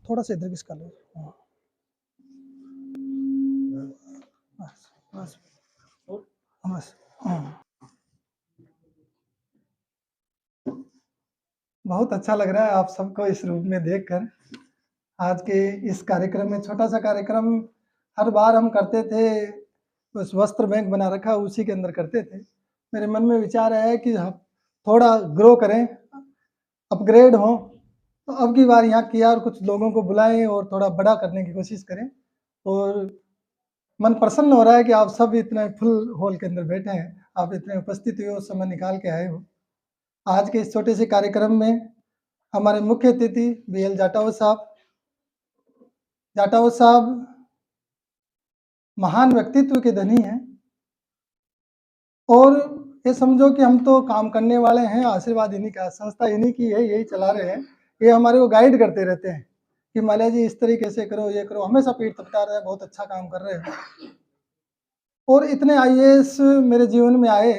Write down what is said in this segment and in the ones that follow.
थोड़ा सा इधर किसका लो। हाँ, बस बस बस। हाँ, बहुत अच्छा लग रहा है आप सबको इस रूप में देखकर। आज के इस कार्यक्रम में छोटा सा कार्यक्रम हर बार हम करते थे, उस वस्त्र बैंक बना रखा उसी के अंदर करते थे। मेरे मन में विचार आया कि हम थोड़ा ग्रो करें, अपग्रेड हों, तो अब की बार यहाँ किया और कुछ लोगों को बुलाएं और थोड़ा बड़ा करने की कोशिश करें। और मन प्रसन्न हो रहा है कि आप सब इतने फुल हॉल के अंदर बैठे हैं, आप इतने उपस्थित हुए, उस समय निकाल के आए हो। आज के इस छोटे से कार्यक्रम में हमारे मुख्य अतिथि BL जाटव साहब महान व्यक्तित्व के धनी हैं, और ये समझो कि हम तो काम करने वाले हैं, आशीर्वाद इन्हीं का, संस्था इन्हीं की है, यही चला रहे हैं। ये हमारे को गाइड करते रहते हैं कि माल्या जी इस तरीके से करो, ये करो, हमेशा पीठ थपथपा रहे हैं, बहुत अच्छा काम कर रहे हैं। और इतने IAS मेरे जीवन में आए,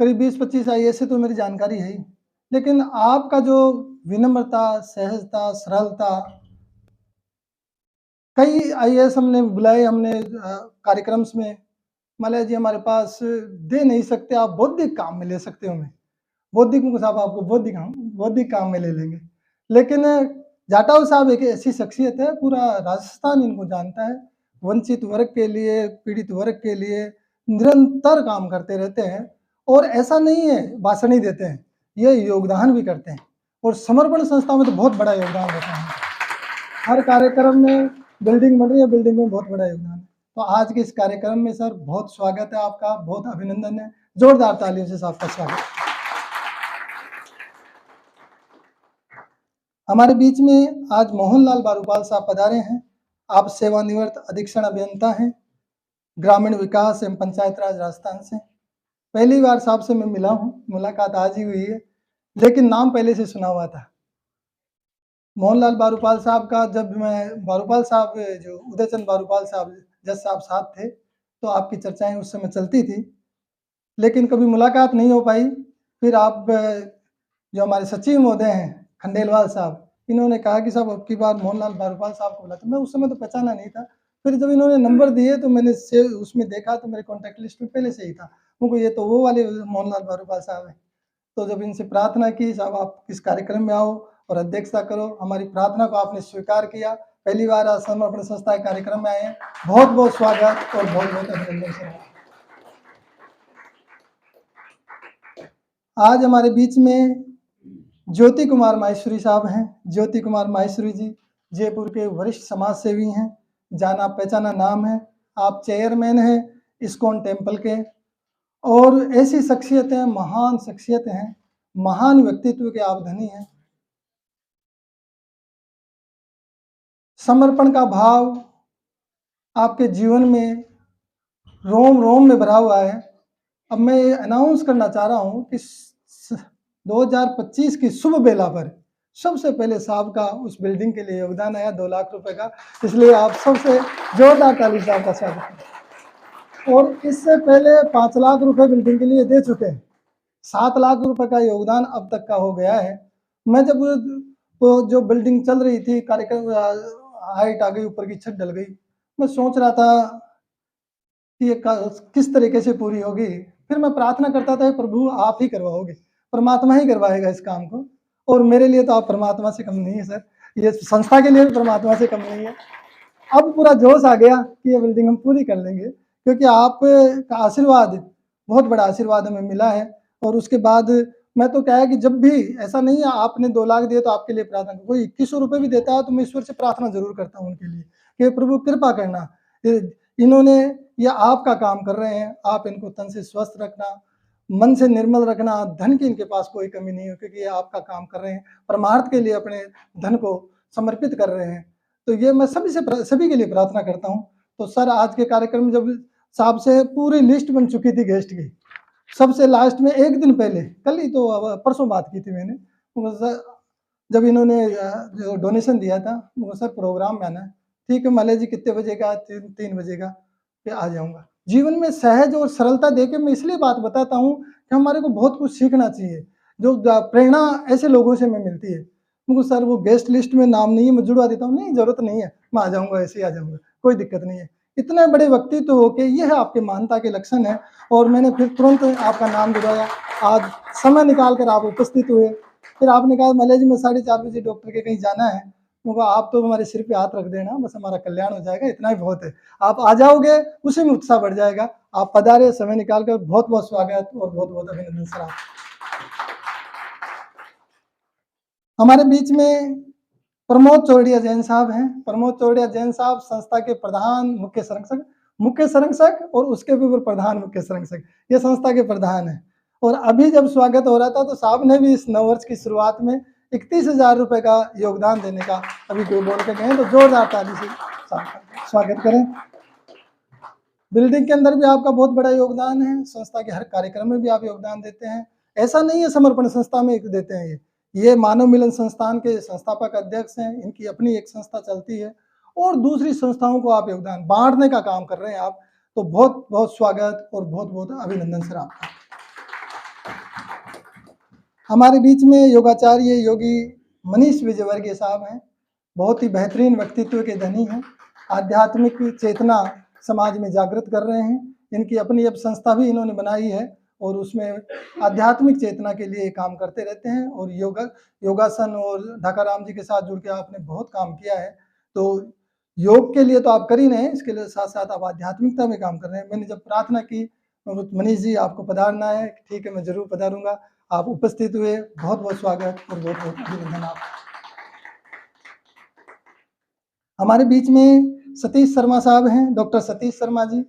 करीब 20-25 IAS से तो मेरी जानकारी है ही, लेकिन आपका जो विनम्रता, सहजता, सरलता, कई IAS हमने बुलाए, हमने कार्यक्रम में, माल्या जी हमारे पास दे नहीं सकते, आप बौद्धिक काम में ले सकते हो, मैं बौद्धिक साहब आपको बौद्धिक काम में ले लेंगे। लेकिन जाटव साहब एक ऐसी शख्सियत है, पूरा राजस्थान इनको जानता है, वंचित वर्ग के लिए, पीड़ित वर्ग के लिए निरंतर काम करते रहते हैं। और ऐसा नहीं है भाषण ही देते हैं, ये योगदान भी करते हैं, और समर्पण संस्था में तो बहुत बड़ा योगदान देते हैं। हर कार्यक्रम में बिल्डिंग बन रही है, बिल्डिंग में बहुत बड़ा योगदान है। तो आज के इस कार्यक्रम में सर बहुत स्वागत है आपका, बहुत अभिनंदन है, जोरदार तालियों से आपका स्वागत। हमारे बीच में आज मोहनलाल बारूपाल साहब पधारे हैं। आप सेवानिवृत्त अधीक्षण अभियंता हैं, ग्रामीण विकास एवं पंचायत राज राजस्थान से। पहली बार साहब से मैं मिला हूँ, मुलाकात आज ही हुई है, लेकिन नाम पहले से सुना हुआ था मोहनलाल बारूपाल साहब का। जब मैं बारूपाल साहब, जो उदयचंद बारूपाल साहब, जज साहब साथ थे, तो आपकी चर्चाएं उस समय चलती थी, लेकिन कभी मुलाकात नहीं हो पाई। फिर आप जो हमारे सचिव महोदय हैं खंडेलवाल साहब, इन्होंने कहा कि साहब अब की बार मोहनलाल बारूपाल साहब को बुलाते। मैं उस समय तो पहचाना नहीं था, फिर जब इन्होंने नंबर दिए तो मैंने उसमें देखा तो मेरे कॉन्टैक्ट लिस्ट में पहले से ही था, उनको ये तो वो वाले मोहनलाल बारूपाल साहब हैं। तो जब इनसे प्रार्थना की साहब आप इस कार्यक्रम में आओ और अध्यक्षता करो, हमारी प्रार्थना को आपने स्वीकार किया। पहली बार आज समर्पण संस्था के कार्यक्रम में आए हैं, बहुत बहुत स्वागत और बहुत बहुत अभिनंदन सर। आज हमारे बीच में ज्योति कुमार माहेश्वरी साहब हैं। ज्योति कुमार माहेश्वरी जी जयपुर के वरिष्ठ समाज सेवी हैं, जाना पहचाना नाम है। आप चेयरमैन हैं इस्कॉन टेम्पल के, और ऐसी शख्सियतें, महान शख्सियत हैं, महान व्यक्तित्व के आप धनी हैं। समर्पण का भाव आपके जीवन में रोम रोम में भरा हुआ है। अब मैं ये अनाउंस करना चाह रहा हूँ कि 2025 की शुभ बेला पर सबसे पहले साहब का उस बिल्डिंग के लिए योगदान आया 2 लाख रुपए का, इसलिए आप सबसे जोरदार ताली से आपका स्वागत है। और इससे पहले 5 लाख रुपए बिल्डिंग के लिए दे चुके हैं, 7 लाख रुपए का योगदान अब तक का हो गया है। मैं जब वो जो बिल्डिंग चल रही थी, कार्यक्रम हाइट आ गई, ऊपर की छत डल गई, मैं सोच रहा था कि ये किस तरीके से पूरी होगी। फिर मैं प्रार्थना करता था प्रभु आप ही करवाओगे, परमात्मा ही करवाएगा इस काम को, और मेरे लिए तो आप परमात्मा से कम नहीं है सर, ये संस्था के लिए भी परमात्मा से कम नहीं है। अब पूरा जोश आ गया कि ये बिल्डिंग हम पूरी कर लेंगे, क्योंकि आप का आशीर्वाद, बहुत बड़ा आशीर्वाद हमें मिला है। और उसके बाद मैं तो क्या है कि जब भी ऐसा नहीं है आपने 2 लाख दिए तो आपके लिए प्रार्थना, कोई 2100 रुपये भी देता है तो मैं ईश्वर से प्रार्थना जरूर करता हूँ उनके लिए कि प्रभु कृपा करना, इन्होंने ये आपका काम कर रहे हैं, आप इनको तन से स्वस्थ रखना, मन से निर्मल रखना, धन की इनके पास कोई कमी नहीं हो, क्योंकि ये आपका काम कर रहे हैं, परमार्थ के लिए अपने धन को समर्पित कर रहे हैं। तो ये मैं सभी के लिए प्रार्थना करता हूँ। तो सर आज के कार्यक्रम में जब साहब से पूरी लिस्ट बन चुकी थी गेस्ट की, सबसे लास्ट में एक दिन पहले, कल ही तो परसों बात की थी मैंने, जब इन्होंने जो डोनेशन दिया था, सर प्रोग्राम में आना है। ठीक है माल्या जी कितने बजे का? 3 बजे का, फिर आ जाऊंगा। जीवन में सहज और सरलता देके मैं इसलिए बात बताता हूँ कि हमारे को बहुत कुछ सीखना चाहिए, जो प्रेरणा ऐसे लोगों से हमें मिलती है। उनको सर वो गेस्ट लिस्ट में नाम नहीं है, मैं जुड़वा देता हूँ। नहीं, जरूरत नहीं है, मैं आ जाऊँगा, ऐसे ही आ जाऊँगा, कोई दिक्कत नहीं है। इतने बड़े व्यक्तित्व हो के ये है आपके महानता के लक्षण है। और मैंने फिर तुरंत आपका नाम जुड़वाया, आज समय निकाल कर आप उपस्थित हुए। फिर आपने कहा मलय जी मैं 4:30 बजे डॉक्टर के कहीं जाना है। मैं कहा आप तो हमारे सिर पे हाथ रख देना, बस हमारा कल्याण हो जाएगा, इतना ही बहुत है। आप आ जाओगे, उसी में उत्साह बढ़ जाएगा। आप पधारे, समय निकाल कर, बहुत बहुत स्वागत और बहुत बहुत अभिनंदन सर। आप हमारे बीच में प्रमोद चौड़िया जैन साहब हैं। प्रमोद चौड़िया जैन साहब संस्था के प्रधान मुख्य संरक्षक और उसके भी ऊपर प्रधान मुख्य संरक्षक, ये संस्था के प्रधान है। और अभी जब स्वागत हो रहा था तो साहब ने भी इस नववर्ष की शुरुआत में 31,000 रुपए का योगदान देने का अभी कोई बोल के गए, तो जोरदार ताली से स्वागत करें। बिल्डिंग के अंदर भी आपका बहुत बड़ा योगदान है, संस्था के हर कार्यक्रम में भी आप योगदान देते हैं। ऐसा नहीं है समर्पण संस्था में देते हैं, ये मानव मिलन संस्थान के संस्थापक अध्यक्ष हैं, इनकी अपनी एक संस्था चलती है और दूसरी संस्थाओं को आप योगदान बांटने का काम कर रहे हैं आप, तो बहुत बहुत स्वागत और बहुत बहुत अभिनंदन सर आपका। हमारे बीच में योगाचार्य योगी मनीष विजयवर्गीय साहब हैं, बहुत ही बेहतरीन व्यक्तित्व के धनी हैं, आध्यात्मिक चेतना समाज में जागृत कर रहे हैं। इनकी अपनी अब संस्था भी इन्होंने बनाई है और उसमें आध्यात्मिक चेतना के लिए काम करते रहते हैं। और योगासन और ढाकाराम जी के साथ जुड़ के आपने बहुत काम किया है। तो योग के लिए तो आप कर ही रहे हैं, इसके लिए साथ साथ आप आध्यात्मिकता में काम कर रहे हैं। मैंने जब प्रार्थना की मनीष जी आपको पधारना है, ठीक है मैं जरूर पधारूंगा। आप उपस्थित हुए, बहुत बहुत स्वागत और बहुत बहुत अभिनंदन आप। हमारे बीच में सतीश शर्मा साहब हैं, डॉक्टर सतीश शर्मा जी।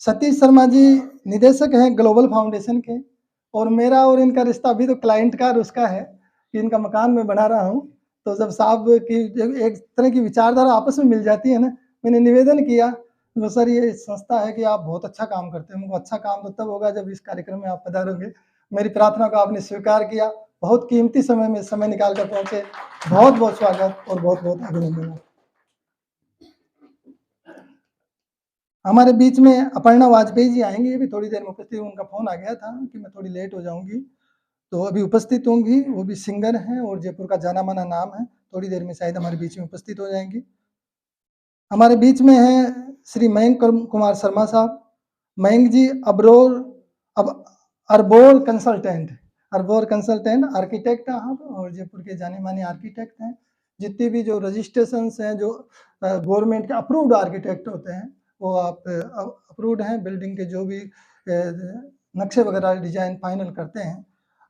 सतीश शर्मा जी निदेशक हैं ग्लोबल फाउंडेशन के, और मेरा और इनका रिश्ता अभी तो क्लाइंट का और उसका है कि इनका मकान में बना रहा हूँ। तो जब साहब की एक तरह की विचारधारा आपस में मिल जाती है ना, मैंने निवेदन किया तो सर ये संस्था है कि आप बहुत अच्छा काम करते हैं। मुझे अच्छा काम तो तब होगा जब इस कार्यक्रम में आप पधारोगे। मेरी प्रार्थना को आपने स्वीकार किया, बहुत कीमती समय में समय निकाल कर पहुंचे, बहुत बहुत स्वागत और बहुत बहुत अभिनंदन। हमारे बीच में अपर्णा वाजपेयी जी आएंगे, ये भी थोड़ी देर में उपस्थित। उनका फोन आ गया था कि मैं थोड़ी लेट हो जाऊंगी, तो अभी उपस्थित होंगी। वो भी सिंगर हैं और जयपुर का जाना माना नाम है, थोड़ी देर में शायद हमारे बीच में उपस्थित हो जाएंगी। हमारे बीच में है श्री मयंक कुमार शर्मा साहब। मयंक जी अर्बोर कंसल्टेंट आर्किटेक्ट हैं और जयपुर के जाने माने आर्किटेक्ट हैं। जितनी भी जो रजिस्ट्रेशन हैं, जो गवर्नमेंट के अप्रूव्ड आर्किटेक्ट होते हैं, वो आप अप्रूव्ड हैं। बिल्डिंग के जो भी नक्शे वगैरह डिजाइन फाइनल करते हैं,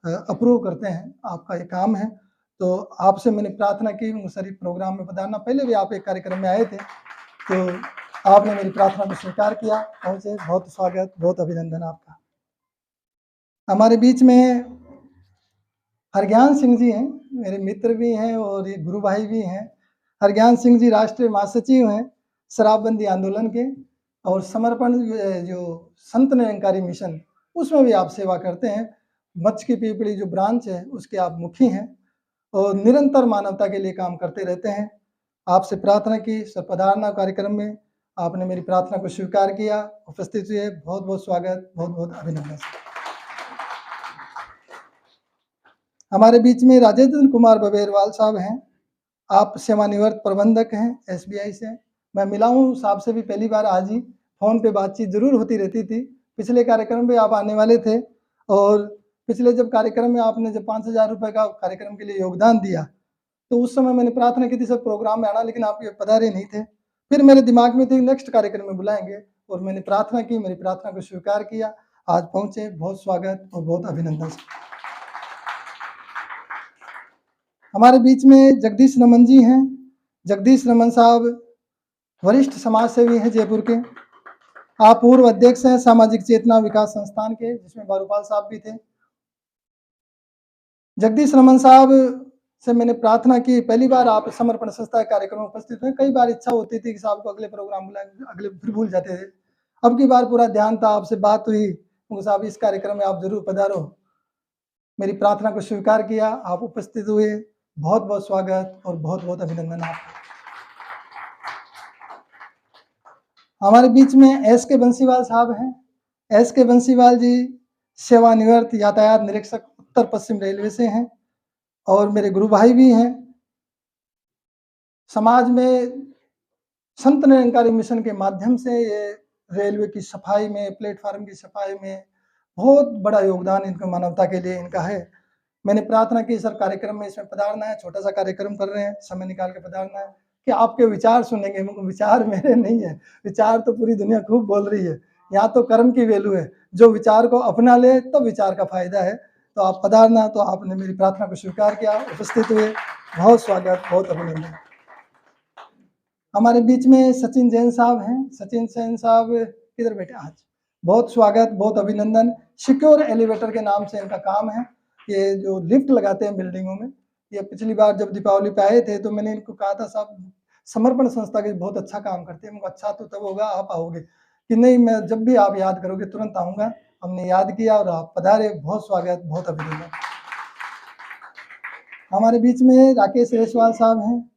अप्रूव करते हैं, आपका ये काम है। तो आपसे मैंने प्रार्थना की मुसरी प्रोग्राम में पधारना। पहले भी आप एक कार्यक्रम में आए थे, तो आपने मेरी प्रार्थना को स्वीकार किया, पहुंचे, बहुत स्वागत, बहुत अभिनंदन आपका। हमारे बीच में हरज्ञान सिंह जी हैं, मेरे मित्र भी हैं और ये गुरु भाई भी हैं। हरज्ञान सिंह जी राष्ट्रीय महासचिव हैं शराबबंदी आंदोलन के, और समर्पण जो संत निरंकारी मिशन, उसमें भी आप सेवा करते हैं। मच्छ की पीपड़ी जो ब्रांच है उसके आप मुखी हैं और निरंतर मानवता के लिए काम करते रहते हैं। आपसे प्रार्थना की, पधारना कार्यक्रम में आपने मेरी प्रार्थना को स्वीकार किया, उपस्थित हुए, बहुत बहुत स्वागत, बहुत बहुत अभिनंदन। हमारे बीच में राजेंद्र कुमार बबेरवाल साहब हैं, आप सेवानिवृत्त प्रबंधक हैं SBI से। मैं मिला हूँ साहब से भी पहली बार आज ही, फोन पे बातचीत जरूर होती रहती थी। पिछले कार्यक्रम में आप आने वाले थे, और पिछले जब कार्यक्रम में आपने जब 5,000 रुपए का कार्यक्रम के लिए योगदान दिया, तो उस समय मैंने प्रार्थना की थी सर प्रोग्राम में आना, लेकिन आप ये पधारे नहीं थे। फिर मेरे दिमाग में थी नेक्स्ट कार्यक्रम में बुलाएंगे, और मैंने प्रार्थना की, मेरी प्रार्थना को स्वीकार किया, आज पहुंचे, बहुत स्वागत और बहुत अभिनंदन। हमारे बीच में जगदीश रमन जी हैं। जगदीश रमन साहब वरिष्ठ समाज सेवी हैं जयपुर के। आप पूर्व अध्यक्ष हैं सामाजिक चेतना विकास संस्थान के, जिसमें बारूपाल साहब भी थे। जगदीश रमन साहब से मैंने प्रार्थना की, पहली बार आप समर्पण संस्था कार्यक्रम में उपस्थित हुए। कई बार इच्छा होती थी कि साहब को अगले प्रोग्राम बुलाएंगे, अगले फिर भूल जाते थे। अब की बार पूरा ध्यान था, आपसे बात हुई, साहब इस कार्यक्रम में आप जरूर पधारो। मेरी प्रार्थना को स्वीकार किया, आप उपस्थित हुए, बहुत बहुत स्वागत और बहुत बहुत अभिनंदन आपका। हमारे बीच में SK बंसीवाल साहब हैं। SK बंसीवाल जी सेवानिवृत्त यातायात निरीक्षक उत्तर पश्चिम रेलवे से हैं, और मेरे गुरु भाई भी हैं। समाज में संत निरंकारी मिशन के माध्यम से ये रेलवे की सफाई में, प्लेटफार्म की सफाई में बहुत बड़ा योगदान इनका मानवता के लिए इनका है। मैंने प्रार्थना की सर कार्यक्रम में इसमें पधारना है, छोटा सा कार्यक्रम कर रहे हैं, समय निकाल के पधारना है कि आपके विचार सुनेंगे। विचार मेरे नहीं है, विचार तो पूरी दुनिया खूब बोल रही है। यहाँ तो कर्म की वैल्यू है, जो विचार को अपना ले तो विचार का फायदा है। तो आप पधारना, तो आपने मेरी प्रार्थना को स्वीकार किया, उपस्थित हुए, बहुत स्वागत, बहुत अभिनंदन। हमारे बीच में सचिन जैन साहब हैं। सचिन जैन साहब किधर बैठे आज? बहुत स्वागत, बहुत अभिनंदन। सिक्योर एलिवेटर के नाम से इनका काम है, ये जो लिफ्ट लगाते हैं बिल्डिंगों में। ये पिछली बार जब दीपावली पे आए थे तो मैंने इनको कहा था साहब समर्पण संस्था के बहुत अच्छा काम करते हैं। अच्छा तो तब होगा आप आओगे कि नहीं, मैं जब भी आप याद करोगे तुरंत आऊँगा। हमने याद किया और आप पधारे, बहुत स्वागत, बहुत अभिनंदन। हमारे बीच में राकेश रेसवाल साहब हैं,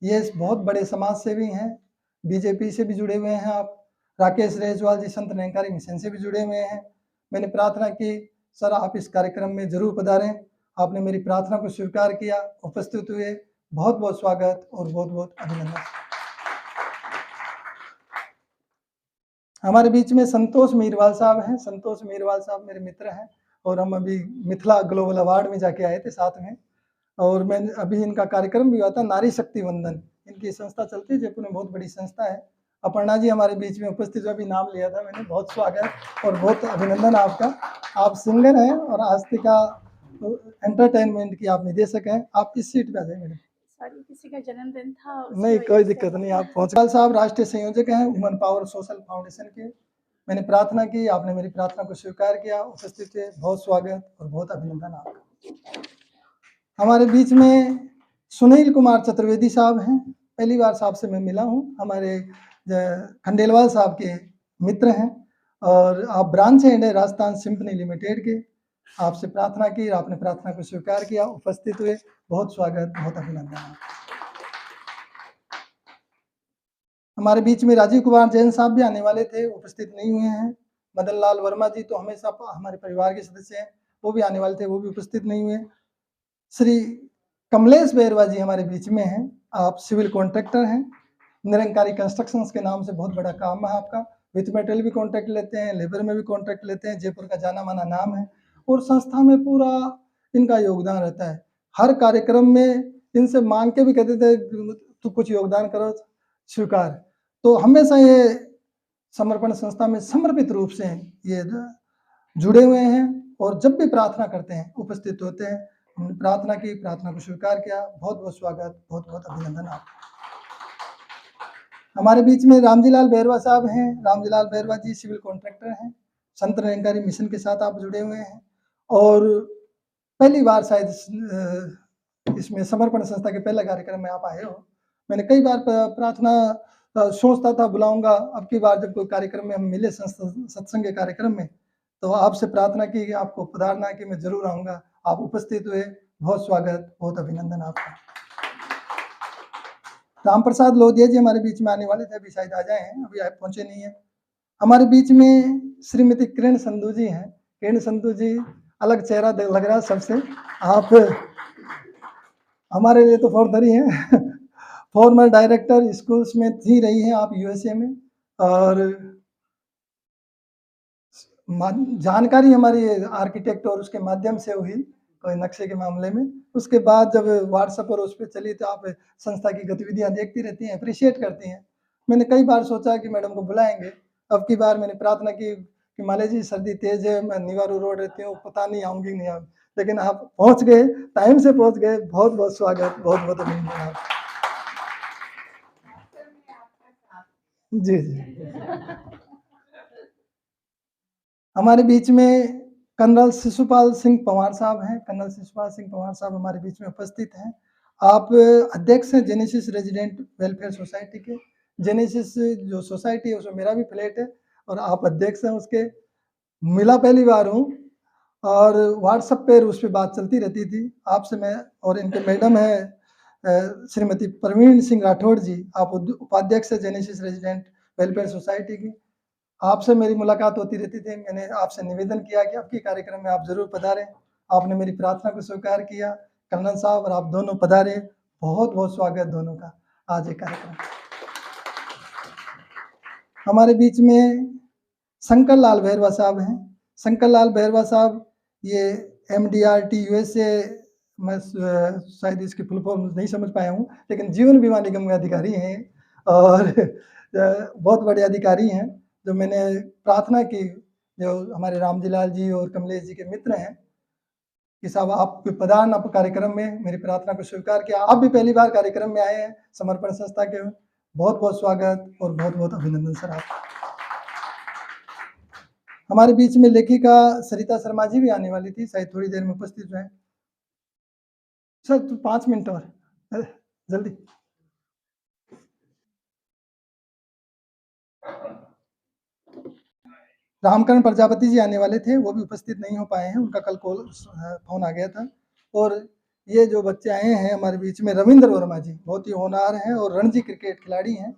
ये बहुत बड़े समाज सेवी हैं, बीजेपी से भी जुड़े हुए हैं आप। राकेश रेसवाल जी संत निरंकारी मिशन से भी जुड़े हुए हैं। मैंने प्रार्थना की सर आप इस कार्यक्रम में जरूर पधारें, आपने मेरी प्रार्थना को स्वीकार किया, उपस्थित हुए, बहुत बहुत स्वागत और बहुत बहुत अभिनंदन। हमारे बीच में संतोष मीरवाल साहब हैं। संतोष मीरवाल साहब मेरे मित्र हैं और हम अभी मिथिला ग्लोबल अवार्ड में जाके आए थे साथ में। और मैं अभी इनका कार्यक्रम भी हुआ था, नारी शक्ति वंदन, इनकी संस्था चलती है जयपुर में, बहुत बड़ी संस्था है। अपर्णा जी हमारे बीच में उपस्थित, अभी नाम लिया था मैंने, बहुत स्वागत और बहुत अभिनंदन आपका। आप सिंगर हैं और आस्तिका एंटरटेनमेंट की आप निदेशक हैं। आप इस सीट पे आ जाए मैडम। सॉरी, किसी का जन्मदिन था। नहीं कोई दिक्कत नहीं, आप पहुंच। साहब राष्ट्रीय संयोजक हैं वुमन पावर सोशल फाउंडेशन के। मैंने प्रार्थना की, आपने मेरी प्रार्थना को स्वीकार किया, उपस्थित थे, बहुत स्वागत और बहुत अभिनंदन आपका। हमारे बीच में सुनील कुमार चतुर्वेदी साहब हैं। पहली बार साहब से मैं मिला हूँ, हमारे खंडेलवाल साहब के मित्र हैं और आप ब्रांच हैं राजस्थान सिम्फनी लिमिटेड के। आपसे प्रार्थना की, आपने प्रार्थना को स्वीकार किया, उपस्थित हुए, बहुत स्वागत, बहुत अभिनंदन। हमारे बीच में राजीव कुमार जैन साहब भी आने वाले थे, उपस्थित नहीं हुए हैं। मदन लाल वर्मा जी तो हमेशा हमारे परिवार के सदस्य हैं, वो भी आने वाले थे, वो भी उपस्थित नहीं हुए। श्री कमलेश बैरवा जी हमारे बीच में हैं। आप सिविल कॉन्ट्रैक्टर हैं, निरंकारी कंस्ट्रक्शंस के नाम से बहुत बड़ा काम है आपका। विथ मेटेरियल भी कॉन्ट्रैक्ट लेते हैं, लेबर में भी कॉन्ट्रैक्ट लेते हैं, जयपुर का जाना माना नाम है और संस्था में पूरा इनका योगदान रहता है। हर कार्यक्रम में इनसे मांग के भी कहते थे तो कुछ योगदान करो, स्वीकार। तो हमेशा ये समर्पण संस्था में समर्पित रूप से ये जुड़े हुए हैं और जब भी प्रार्थना करते हैं उपस्थित होते हैं। हमने प्रार्थना की, प्रार्थना को स्वीकार किया, बहुत बहुत स्वागत, बहुत बहुत अभिनंदन आपका। हमारे बीच में रामजीलाल बैरवा साहब हैं। रामजीलाल बैरवा जी सिविल कॉन्ट्रैक्टर हैं, संत निरंकारी मिशन के साथ आप जुड़े हुए हैं और पहली बार शायद इसमें समर्पण संस्था के पहले कार्यक्रम में आप आए हो। मैंने कई बार प्रार्थना सोचता था बुलाऊंगा, अब की बार जब कोई कार्यक्रम में हम मिले सत्संग के कार्यक्रम में तो आपसे प्रार्थना की कि आपको पधारना कि मैं जरूर आऊँगा। आप उपस्थित हुए, बहुत स्वागत, बहुत अभिनंदन आपका। राम प्रसाद लोधिया जी हमारे बीच में आने वाले थे, अभी शायद आ जाए हैं, अभी आप पहुंचे नहीं है। हमारे बीच में श्रीमती किरण संधू जी हैं। किरण संधू जी अलग चेहरा लग रहा है सबसे, आप हमारे लिए तो फौरदर ही हैं। फॉर्मर डायरेक्टर स्कूल्स में थी रही हैं आप यूएसए में, और जानकारी हमारी आर्किटेक्ट और उसके माध्यम से हुई कोई नक्शे के मामले में। उसके बाद जब व्हाट्सएप और उस पर चली तो आप संस्था की गतिविधियां देखती रहती हैं, अप्रिशिएट करती हैं। मैंने कई बार सोचा कि मैडम को बुलाएंगे, अब की बार मैंने प्रार्थना की कि माले जी सर्दी तेज है, मैं निवारू रोड रहती हूँ, पता नहीं आऊँगी नहीं आऊँगी, लेकिन आप पहुँच गए, टाइम से पहुँच गए, बहुत बहुत स्वागत, बहुत बहुत अभिनंदन आप। जी जी। हमारे बीच में कर्नल शिशुपाल सिंह पंवार साहब हैं। कर्नल शिशुपाल सिंह पंवार साहब हमारे बीच में उपस्थित हैं। आप अध्यक्ष हैं जेनेसिस रेजिडेंट वेलफेयर सोसाइटी के। जेनेसिस जो सोसाइटी है उसमें मेरा भी फ्लैट है और आप अध्यक्ष हैं उसके। मिला पहली बार हूँ और व्हाट्सएप पर उस पर बात चलती रहती थी आपसे। मैं और इनके मैडम है श्रीमती प्रवीण सिंह राठौड़ जी, आप उपाध्यक्ष है जेनेसिस रेजिडेंट वेलफेयर सोसाइटी की। आपसे मेरी मुलाकात होती रहती थी। मैंने आपसे निवेदन किया कि आपके कार्यक्रम में आप जरूर पधारें, आपने मेरी प्रार्थना को स्वीकार किया। कर्नल साहब और आप दोनों पधारे, बहुत बहुत स्वागत दोनों का। आज ये कार्यक्रम। हमारे बीच में शंकर लाल भैरवा साहब हैं। शंकर लाल भैरवा साहब ये MDRT USA, मैं शायद इसकी फुल फॉर्म नहीं समझ पाया हूँ, लेकिन जीवन बीमा निगम के अधिकारी हैं और बहुत बड़े अधिकारी हैं। जो मैंने प्रार्थना की, जो हमारे रामजीलाल जी और कमलेश जी के मित्र हैं, कि साहब आप पधारना कार्यक्रम में, मेरी प्रार्थना को स्वीकार किया। आप भी पहली बार कार्यक्रम में आए हैं समर्पण संस्था के, बहुत बहुत स्वागत और बहुत बहुत अभिनंदन सर आपका। हमारे बीच में लेखिका सरिता शर्मा जी भी आने वाली थी, शायद थोड़ी देर में उपस्थित हैं। सर तो 5 मिनट और जल्दी। रामकरण प्रजापति जी आने वाले थे, वो भी उपस्थित नहीं हो पाए हैं, उनका कल फोन आ गया था। और ये जो बच्चे आए हैं हमारे बीच में, रविंद्र वर्मा जी बहुत ही होनहार हैं और रणजी क्रिकेट खिलाड़ी हैं।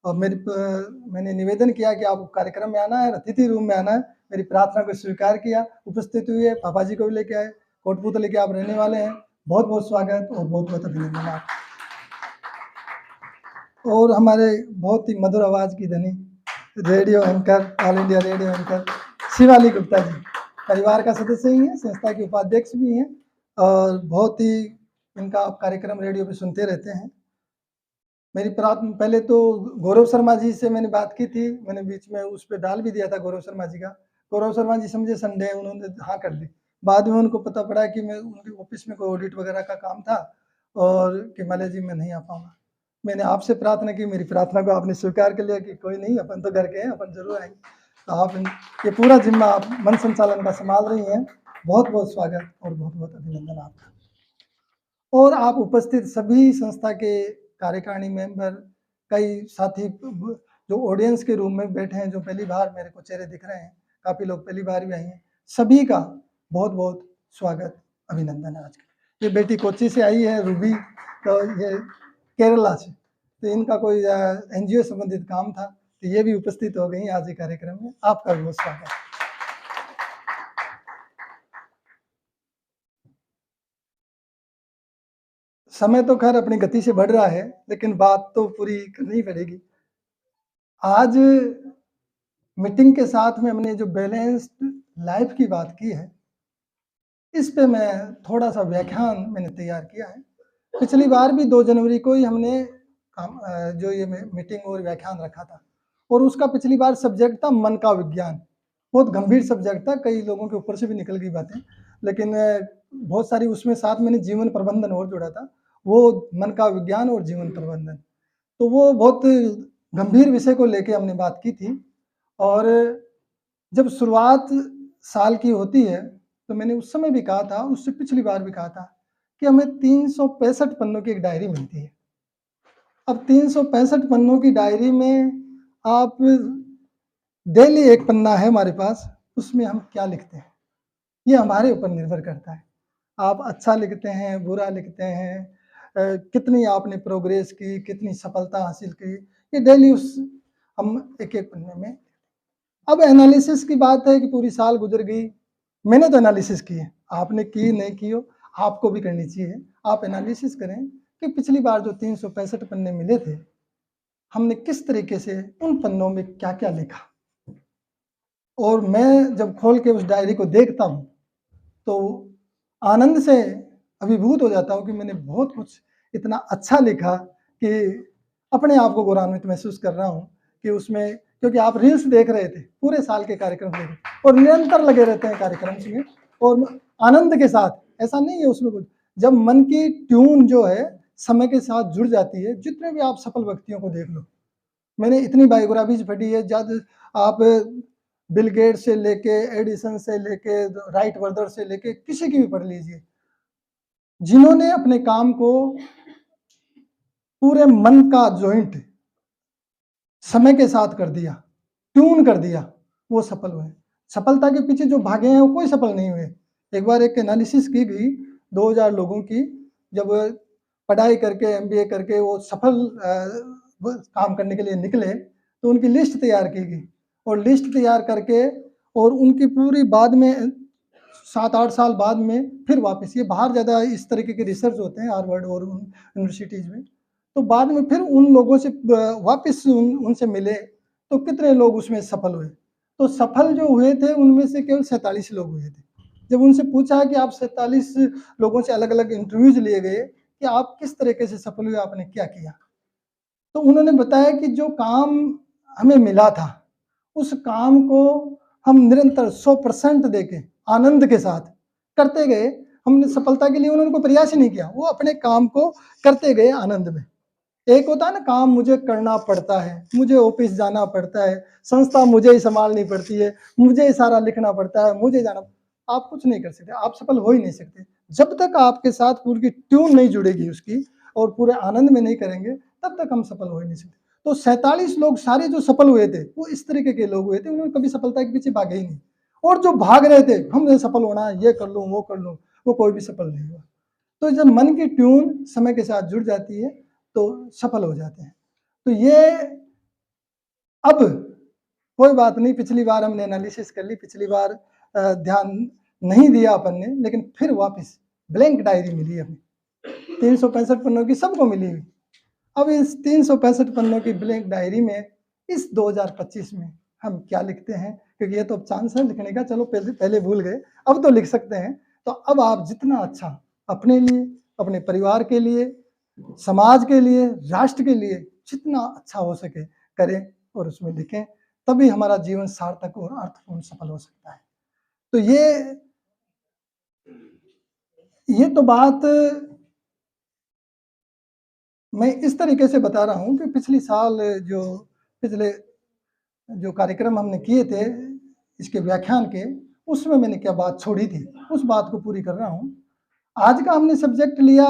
और मैंने निवेदन किया कि आप कार्यक्रम में आना है, अतिथि रूम में आना है। मेरी प्रार्थना को स्वीकार किया, उपस्थित हुए, पापा जी को भी लेके आए, कोटपुतली के आप रहने वाले हैं, बहुत बहुत स्वागत और बहुत बहुत अभिनंदन आप। और हमारे बहुत ही मधुर आवाज की धनी radio anchor, all India radio anchor Shivali Gupta ji, परिवार का सदस्य ही हैं, संस्था के उपाध्यक्ष भी हैं और बहुत ही इनका आप कार्यक्रम रेडियो पे सुनते रहते हैं। मेरी पहले तो गौरव शर्मा जी से मैंने बात की थी, मैंने बीच में उस पर डाल भी दिया था गौरव शर्मा जी का। गौरव शर्मा जी समझे संडे, उन्होंने हाँ कर ली। बाद में उनको पता पड़ा कि मैं उनके ऑफिस में कोई ऑडिट वगैरह का काम था और कि माले जी मैं नहीं आ पाऊंगा। मैंने आपसे प्रार्थना की, मेरी प्रार्थना को आपने स्वीकार कर लिया कि कोई नहीं, अपन तो घर के हैं, अपन जरूर आएंगे। तो आप ये पूरा जिम्मा आप मन संचालन का संभाल रही हैं, बहुत बहुत स्वागत और बहुत बहुत अभिनंदन आपका। और आप उपस्थित सभी संस्था के कार्यकारिणी मेंबर, कई साथी जो ऑडियंस के रूम में बैठे हैं, जो पहली बार मेरे को चेहरे दिख रहे हैं, काफ़ी लोग पहली बार भी आए हैं, सभी का बहुत बहुत स्वागत अभिनंदन है। आज ये बेटी कोच्चि से आई है रूबी, तो ये केरला से, तो इनका कोई NGO संबंधित काम था, तो ये भी उपस्थित हो गई आज के कार्यक्रम में। आपका भी बहुत स्वागत। समय तो खैर अपनी गति से बढ़ रहा है, लेकिन बात तो पूरी करनी पड़ेगी। आज मीटिंग के साथ में हमने जो बैलेंस्ड लाइफ की बात की है, इस पे मैं थोड़ा सा व्याख्यान मैंने तैयार किया है। पिछली बार भी 2 जनवरी को ही हमने जो ये मीटिंग और व्याख्यान रखा था, और उसका पिछली बार सब्जेक्ट था मन का विज्ञान। बहुत गंभीर सब्जेक्ट था, कई लोगों के ऊपर से भी निकल गई बातें, लेकिन बहुत सारी उसमें साथ मैंने जीवन प्रबंधन और जोड़ा था, वो मन का विज्ञान और जीवन प्रबंधन। तो वो बहुत गंभीर विषय को लेके हमने बात की थी। और जब शुरुआत साल की होती है, तो मैंने उस समय भी कहा था, उससे पिछली बार भी कहा था, कि हमें 365 पन्नों की एक डायरी मिलती है। अब 365 पन्नों की डायरी में आप डेली एक पन्ना है हमारे पास, उसमें हम क्या लिखते हैं ये हमारे ऊपर निर्भर करता है। आप अच्छा लिखते हैं, बुरा लिखते हैं, कितनी आपने प्रोग्रेस की, कितनी सफलता हासिल की, ये डेली उस हम एक एक पन्ने में। अब एनालिसिस की बात है कि पूरी साल गुजर गई, मैंने तो एनालिसिस की है, आपने की नहीं की हो, आपको भी करनी चाहिए। आप एनालिसिस करें कि पिछली बार जो 365 पन्ने मिले थे, हमने किस तरीके से उन पन्नों में क्या क्या लिखा। और मैं जब खोल के उस डायरी को देखता हूँ तो आनंद से अभिभूत हो जाता हूँ कि मैंने बहुत कुछ इतना अच्छा लिखा कि अपने आप को गौरवान्वित महसूस कर रहा हूँ कि उसमें, क्योंकि आप रील्स देख रहे थे, पूरे साल के कार्यक्रम देखे और निरंतर लगे रहते हैं कार्यक्रम में और आनंद के साथ। ऐसा नहीं है उसमें कुछ, जब मन की ट्यून जो है समय के साथ जुड़ जाती है, जितने भी आप सफल व्यक्तियों को देख लो, मैंने इतनी बायोग्राफीज पढ़ी है, जब आप बिल गेट्स से लेके, एडिसन से लेके, राइट वर्दर से लेके, किसी की भी पढ़ लीजिए, जिन्होंने अपने काम को पूरे मन का जॉइंट समय के साथ कर दिया, ट्यून कर दिया, वो सफल हुए। सफलता के पीछे जो भागे हैं वो कोई सफल नहीं हुए। एक बार एक एनालिसिस की गई 2000 लोगों की, जब पढ़ाई करके MBA करके वो सफल काम करने के लिए निकले, तो उनकी लिस्ट तैयार की गई और लिस्ट तैयार करके और उनकी पूरी बाद में 7-8 साल बाद में फिर वापस, ये बाहर ज़्यादा इस तरीके के रिसर्च होते हैं हार्वर्ड और यूनिवर्सिटीज़ में, तो बाद में फिर उन लोगों से वापस उनसे मिले, तो कितने लोग उसमें सफल हुए? तो सफल जो हुए थे उनमें से केवल 47 लोग हुए थे। जब उनसे पूछा कि आप 47 लोगों से अलग-अलग इंटरव्यूज लिए गए कि आप किस तरीके से सफल हुए, आपने क्या किया? तो उन्होंने बताया कि जो काम हमें मिला था, उस काम को हम निरंतर 100% देके आनंद के साथ करते गए। हमने सफलता के लिए उन्होंने कोई प्रयास ही नहीं किया, वो अपने काम को करते गए आनंद में। एक होता है ना, काम मुझे करना पड़ता है, मुझे ऑफिस जाना पड़ता है, संस्था मुझे ही संभालनी पड़ती है, मुझे ही सारा लिखना पड़ता है, मुझे जाना। आप कुछ नहीं कर सकते, आप सफल हो ही नहीं सकते जब तक आपके साथ पूरी ट्यून नहीं जुड़ेगी उसकी और पूरे आनंद में नहीं करेंगे, तब तक हम सफल हो ही नहीं सकते। तो 47 लोग सारे जो सफल हुए थे वो इस तरीके के लोग हुए थे, उन्होंने कभी सफलता के पीछे भागे ही नहीं। और जो भाग रहे थे हमने सफल होना है, ये कर लूँ वो कर लूँ, वो कोई भी सफल नहीं हुआ। तो जब मन की ट्यून समय के साथ जुड़ जाती है तो सफल हो जाते हैं। तो ये अब कोई बात नहीं, पिछली बार हमने एनालिसिस कर ली, पिछली बार ध्यान नहीं दिया अपन ने, लेकिन फिर वापस ब्लैंक डायरी मिली हमें, 365 पन्नों की सबको मिली हुई। अब इस 365 पन्नों की ब्लैंक डायरी में इस 2025 में हम क्या लिखते हैं, क्योंकि ये तो चांस है लिखने का, चलो पहले भूल गए, अब तो लिख सकते हैं। तो अब आप जितना अच्छा अपने लिए, अपने परिवार के लिए, समाज के लिए, राष्ट्र के लिए जितना अच्छा हो सके करें और उसमें लिखें, तभी हमारा जीवन सार्थक और अर्थपूर्ण सफल हो सकता है। तो ये तो बात मैं इस तरीके से बता रहा हूँ कि पिछली साल पिछले जो कार्यक्रम हमने किए थे इसके व्याख्यान के, उसमें मैंने क्या बात छोड़ी थी, उस बात को पूरी कर रहा हूँ। आज का हमने सब्जेक्ट लिया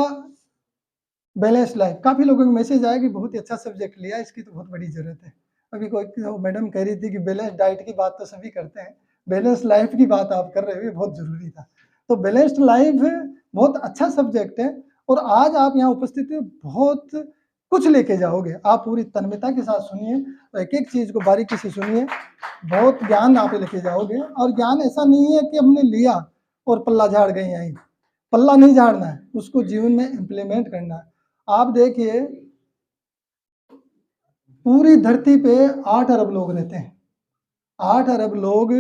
बैलेंस लाइफ। काफ़ी लोगों को मैसेज आया कि बहुत ही अच्छा सब्जेक्ट लिया, इसकी तो बहुत बड़ी ज़रूरत है। अभी कोई मैडम कह रही थी कि बैलेंस डाइट की बात तो सभी करते हैं, बैलेंस लाइफ की बात आप कर रहे हो, ये बहुत ज़रूरी था। तो बैलेंस्ड लाइफ बहुत अच्छा सब्जेक्ट है और आज आप यहाँ उपस्थित हैं, बहुत कुछ लेके जाओगे। आप पूरी तन्मयता के साथ सुनिए, एक-एक चीज़ को बारीकी से सुनिए, बहुत ज्ञान आप लेके जाओगे। और ज्ञान ऐसा नहीं है कि हमने लिया और पल्ला झाड़ गए यहीं, पल्ला नहीं झाड़ना है, उसको जीवन में इम्प्लीमेंट करना है। आप देखिए पूरी धरती पे 8 अरब लोग रहते हैं, 8 अरब लोग,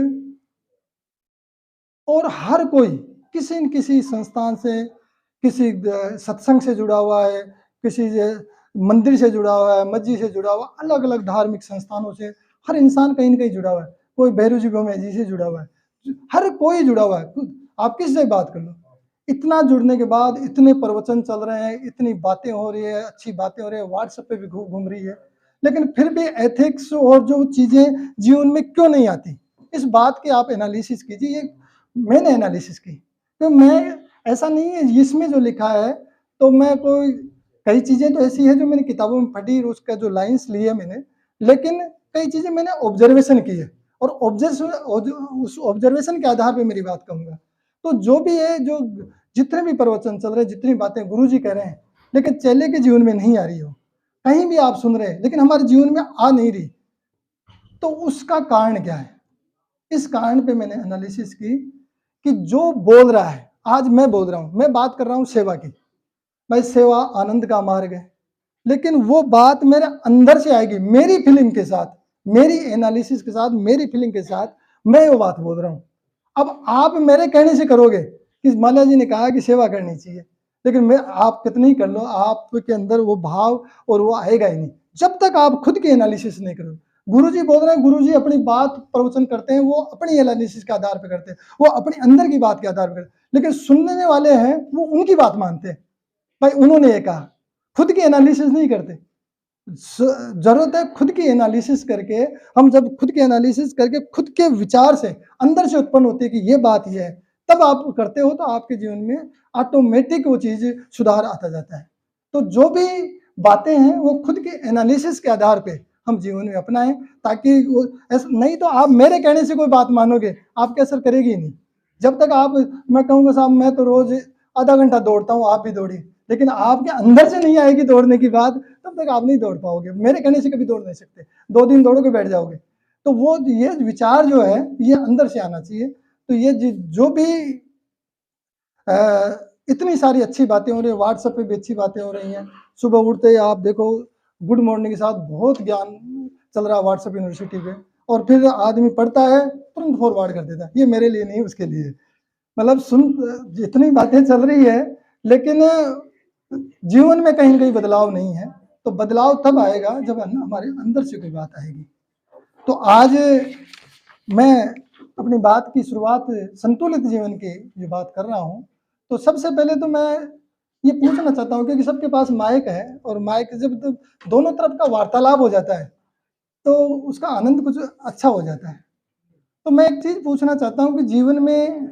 और हर कोई किसी न किसी संस्थान से, किसी सत्संग से जुड़ा हुआ है, किसी मंदिर से जुड़ा हुआ है, मस्जिद से जुड़ा हुआ, अलग-अलग धार्मिक संस्थानों से हर इंसान कहीं न कहीं जुड़ा हुआ है। कोई भैरू जी गोमेजी जी से जुड़ा हुआ है, हर कोई जुड़ा हुआ है। आप किससे बात कर लो, इतना जुड़ने के बाद इतने प्रवचन चल रहे हैं, इतनी बातें हो रही है, अच्छी बातें हो रही है, व्हाट्सएप पे भी घूम रही है, लेकिन फिर भी एथिक्स और जो चीज़ें जीवन में क्यों नहीं आती, इस बात की आप एनालिसिस कीजिए। ये मैंने एनालिसिस की, तो मैं ऐसा नहीं है इसमें जो लिखा है, तो मैं कोई कई चीज़ें तो ऐसी हैं जो मैंने किताबों में पढ़ी, उसका जो लाइन्स लिए मैंने, लेकिन कई चीज़ें मैंने ऑब्जर्वेशन की है और उस ऑब्जर्वेशन के आधार पे मेरी बात कहूँगा। तो जो भी है, जो जितने भी प्रवचन चल रहे हैं, जितनी बातें गुरुजी कह रहे हैं, लेकिन चेले के जीवन में नहीं आ रही हो, कहीं भी आप सुन रहे हैं लेकिन हमारे जीवन में आ नहीं रही, तो उसका कारण क्या है? इस कारण पे मैंने एनालिसिस की कि जो बोल रहा है, आज मैं बोल रहा हूँ, मैं बात कर रहा हूँ सेवा की, भाई सेवा आनंद का मार्ग है, लेकिन वो बात मेरे अंदर से आएगी, मेरी फीलिंग के साथ, मेरी एनालिसिस के साथ, मेरी फीलिंग के साथ मैं वो बात बोल रहा हूँ। अब आप मेरे कहने से करोगे कि माल्या जी ने कहा कि सेवा करनी चाहिए, लेकिन मैं आप कितनी कर लो, आपके अंदर वो भाव और वो आएगा ही नहीं जब तक आप खुद की एनालिसिस नहीं करोगे। गुरुजी बोल रहे हैं, गुरुजी अपनी बात प्रवचन करते हैं, वो अपनी एनालिसिस के आधार पर करते हैं, वो अपने अंदर की बात के आधार पर करते हैं, लेकिन सुनने वाले हैं वो उनकी बात मानते हैं, भाई उन्होंने ये कहा, खुद की एनालिसिस नहीं करते। जरूरत है खुद की एनालिसिस करके, हम जब खुद की एनालिसिस करके खुद के विचार से अंदर से उत्पन्न होती है कि ये बात ये है, तब आप करते हो तो आपके जीवन में ऑटोमेटिक वो चीज सुधार आता जाता है। तो जो भी बातें हैं वो खुद के एनालिसिस के आधार पे हम जीवन में अपनाएं, ताकि वो नहीं तो आप मेरे कहने से कोई बात मानोगे, आपके असर करेगी ही नहीं। जब तक आप, मैं कहूँगा साहब मैं तो रोज आधा घंटा दौड़ता हूँ, आप भी दौड़िए, लेकिन आपके अंदर से नहीं आएगी दौड़ने की बात, तब तक आप नहीं दौड़ पाओगे। मेरे कहने से कभी दौड़ नहीं सकते, 2 दिन दौड़ोगे बैठ जाओगे। तो वो ये विचार जो है ये अंदर से आना चाहिए। तो ये जो भी इतनी सारी अच्छी बातें हो रही हैं, व्हाट्सएप पे भी अच्छी बातें हो रही हैं। सुबह उठते ही आप देखो गुड मॉर्निंग के साथ बहुत ज्ञान चल रहा है व्हाट्सएप यूनिवर्सिटी पे, और फिर आदमी पढ़ता है तुरंत फॉरवर्ड कर देता है, ये मेरे लिए नहीं उसके लिए। मतलब सुन, जितनी बातें चल रही है, लेकिन जीवन में कहीं ना कहीं बदलाव नहीं है। तो बदलाव तब आएगा जब हमारे अंदर से कोई बात आएगी। तो आज मैं अपनी बात की शुरुआत संतुलित जीवन की जो बात कर रहा हूँ, तो सबसे पहले तो मैं ये पूछना चाहता हूँ, क्योंकि सबके पास माइक है, और माइक जब तो दोनों तरफ का वार्तालाप हो जाता है तो उसका आनंद कुछ अच्छा हो जाता है। तो मैं एक चीज पूछना चाहता हूँ कि जीवन में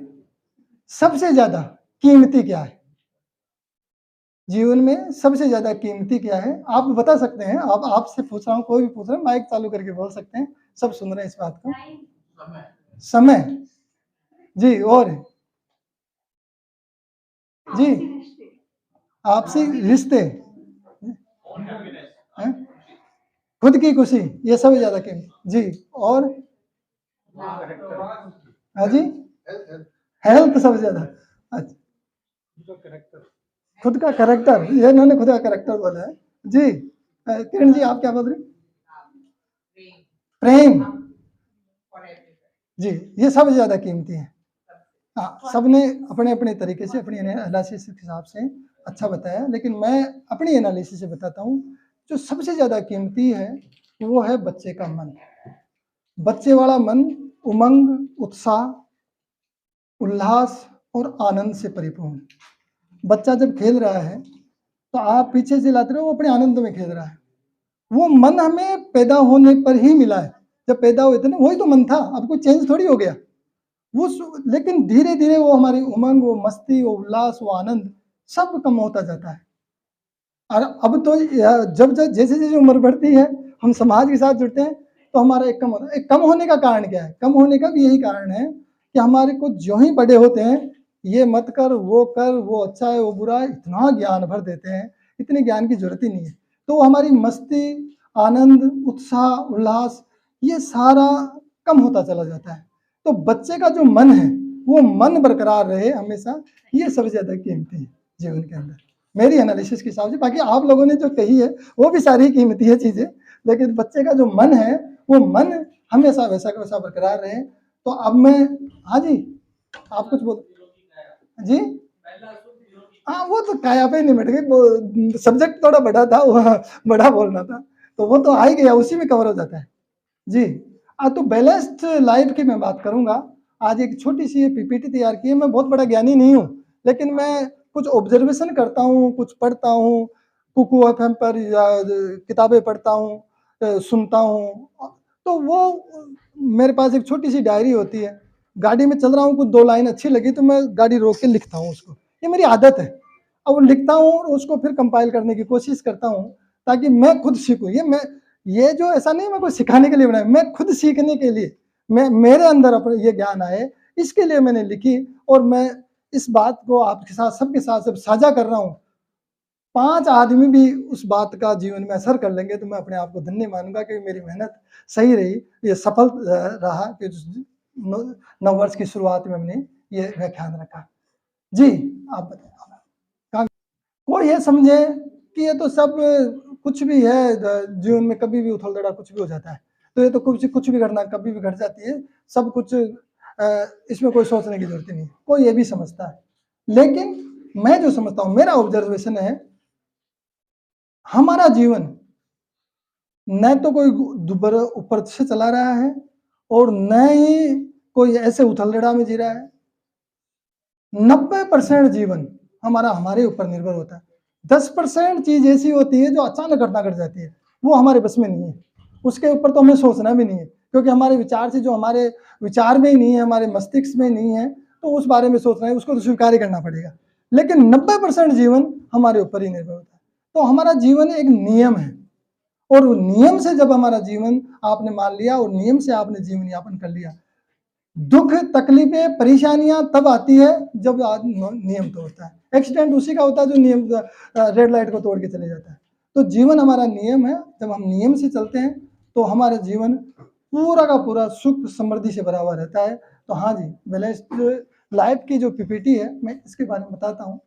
सबसे ज्यादा कीमती क्या है? जीवन में सबसे ज्यादा कीमती क्या है? आप बता सकते हैं। आप आपसे पूछ रहा हूँ, कोई भी पूछ रहा है, माइक चालू करके बोल सकते हैं, सब सुन रहे हैं इस बात को। समय। जी, और जी, आपसी रिश्ते, हैं? खुद की खुशी, ये सबसे ज्यादा कीमती। जी, और हाँ जी, हेल्थ सबसे ज्यादा। अच्छा, खुद का कैरेक्टर, ये इन्होंने खुद का कैरेक्टर बोला है। जी, किरण जी आप क्या बोल रहे? प्रेम। जी, ये सबसे ज्यादा कीमती है। हाँ, सबने अपने अपने तरीके से अपनी एनालिसिस के हिसाब से अच्छा बताया, लेकिन मैं अपनी एनालिसिस से बताता हूँ। जो सबसे ज्यादा कीमती है वो है बच्चे का मन। बच्चे वाला मन उमंग, उत्साह, उल्लास और आनंद से परिपूर्ण। बच्चा जब खेल रहा है तो आप पीछे से लाते रहो, वो अपने आनंद में खेल रहा है। वो मन हमें पैदा होने पर ही मिला है। जब पैदा हुए थे ना, वही तो मन था, अब कोई चेंज थोड़ी हो गया वो। लेकिन धीरे धीरे वो हमारी उमंग, वो मस्ती, वो उल्लास, वो आनंद सब कम होता जाता है। और अब तो जब जब जैसे जैसे उम्र बढ़ती है, हम समाज के साथ जुड़ते हैं, तो हमारा एक कम होता है। एक कम होने का कारण क्या है? कम होने का भी यही कारण है कि हमारे को जो ही बड़े होते हैं, ये मत कर, वो अच्छा है, वो बुरा है, इतना ज्ञान भर देते हैं, इतने ज्ञान की जरूरत ही नहीं है। तो हमारी मस्ती, आनंद, उत्साह, उल्लास, ये सारा कम होता चला जाता है। तो बच्चे का जो मन है, वो मन बरकरार रहे हमेशा, ये सबसे ज्यादा कीमती है जीवन के अंदर, मेरी एनालिसिस के हिसाब से। बाकी आप लोगों ने जो कही है वो भी सारी कीमती है चीजें, लेकिन बच्चे का जो मन है, वो मन हमेशा वैसा का वैसा बरकरार रहे। तो अब मैं, हाँ जी, आप कुछ बोल जी। हाँ, वो तो काया पे नहीं मिट गई, सब्जेक्ट थोड़ा बड़ा था, वो बड़ा बोलना था, तो वो तो आ ही गया, उसी में कवर हो जाता है। जी, तो बैलेंस्ड लाइफ की मैं बात करूंगा। आज एक छोटी सी पीपीटी तैयार की है। मैं बहुत बड़ा ज्ञानी नहीं हूँ, लेकिन मैं कुछ ऑब्जर्वेशन करता हूँ, कुछ पढ़ता हूँ, कुकू एफएम पर या किताबें पढ़ता हूँ, सुनता हूँ। तो वो मेरे पास एक छोटी सी डायरी होती है। गाड़ी में चल रहा हूँ, कुछ दो लाइन अच्छी लगी तो मैं गाड़ी रोक के लिखता हूँ उसको, ये मेरी आदत है। अब वो लिखता हूँ और उसको फिर कंपाइल करने की कोशिश करता हूँ, ताकि मैं खुद सीखूँ। ये जो ऐसा नहीं मैं कोई सिखाने के लिए बनाया, मैं खुद सीखने के लिए, मैं मेरे अंदर अपने ये ज्ञान आए, इसके लिए मैंने लिखी। और मैं इस बात को आपके साथ, सबके साथ जब साझा कर रहा हूँ, 5 आदमी भी उस बात का जीवन में असर कर लेंगे तो मैं अपने आप को धन्य मानूंगा कि मेरी मेहनत सही रही, ये सफल रहा कि 9 वर्ष की शुरुआत में हमने ये व्याख्यान रखा। जी, आप बताएं। कोई ये समझे कि ये तो सब कुछ भी है, जीवन में कभी भी उथल दड़ा कुछ भी हो जाता है, तो ये तो कुछ भी घटना कभी भी घट जाती है, सब कुछ, इसमें कोई सोचने की जरूरत नहीं है, कोई ये भी समझता है। लेकिन मैं जो समझता हूँ, मेरा ऑब्जर्वेशन है, हमारा जीवन न तो कोई ऊपर से चला रहा है और न ही कोई ऐसे उथल में जी रहा है। 90% जीवन हमारा हमारे ऊपर निर्भर होता है। 10% चीज ऐसी होती है जो अचानक घटना घट जाती है, वो हमारे बस में नहीं है, उसके ऊपर तो हमें सोचना भी नहीं है, क्योंकि हमारे विचार से, जो हमारे विचार में ही नहीं है, हमारे मस्तिष्क में नहीं है, तो उस बारे में सोचना है, उसको तो स्वीकार ही करना पड़ेगा। लेकिन 90% जीवन हमारे ऊपर ही निर्भर होता है। तो हमारा जीवन एक नियम है, और नियम से जब हमारा जीवन आपने मान लिया और नियम से आपने जीवन यापन कर लिया, दुख, तकलीफें, परेशानियां तब आती है जब नियम तोड़ता है। एक्सीडेंट उसी का होता है जो नियम, रेड लाइट को तोड़ के चले जाता है। तो जीवन हमारा नियम है, जब हम नियम से चलते हैं तो हमारा जीवन पूरा का पूरा सुख समृद्धि से भरा हुआ रहता है। तो हाँ जी, बैलेंस्ड लाइफ की जो पीपीटी है, मैं इसके बारे में बताता हूँ।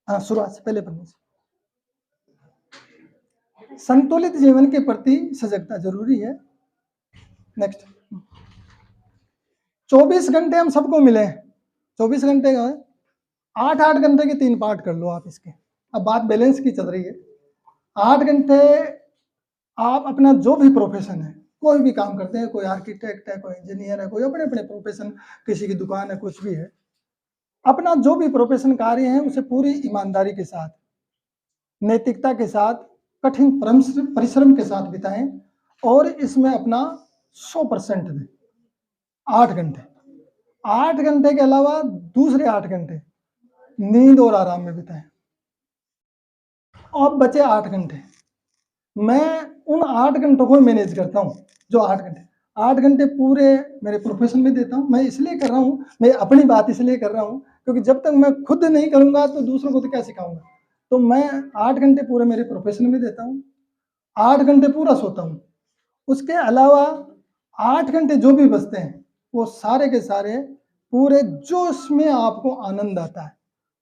हाँ, शुरुआत से पहले पन्ने से। संतुलित जीवन के प्रति सजगता जरूरी है। नेक्स्ट, 24 घंटे हम सबको मिले हैं, 24 घंटे का 8 घंटे के 3 पार्ट कर लो आप इसके। अब बात बैलेंस की चल रही है। 8 घंटे आप अपना जो भी प्रोफेशन है, कोई भी काम करते हैं, कोई आर्किटेक्ट है, कोई इंजीनियर है, कोई अपने अपने प्रोफेशन, किसी की दुकान है, कुछ भी है, अपना जो भी प्रोफेशन कार्य है उसे पूरी ईमानदारी के साथ, नैतिकता के साथ, कठिन परिश्रम के साथ बिताएं और इसमें अपना 100% दें। 8 घंटे, 8 घंटे के अलावा दूसरे 8 घंटे नींद और आराम में बिताएं। अब बचे 8 घंटे, मैं उन 8 घंटों को मैनेज करता हूँ। जो 8 घंटे पूरे मेरे प्रोफेशन में देता हूँ। मैं इसलिए कर रहा हूँ, मैं अपनी बात इसलिए कर रहा हूँ क्योंकि जब तक मैं खुद नहीं करूँगा तो दूसरों को तो क्या सिखाऊंगा। तो मैं 8 घंटे पूरे मेरे प्रोफेशन में देता हूँ, 8 घंटे पूरा सोता हूँ। उसके अलावा 8 घंटे जो भी बचते हैं वो सारे के सारे पूरे जोश में आपको आनंद आता है,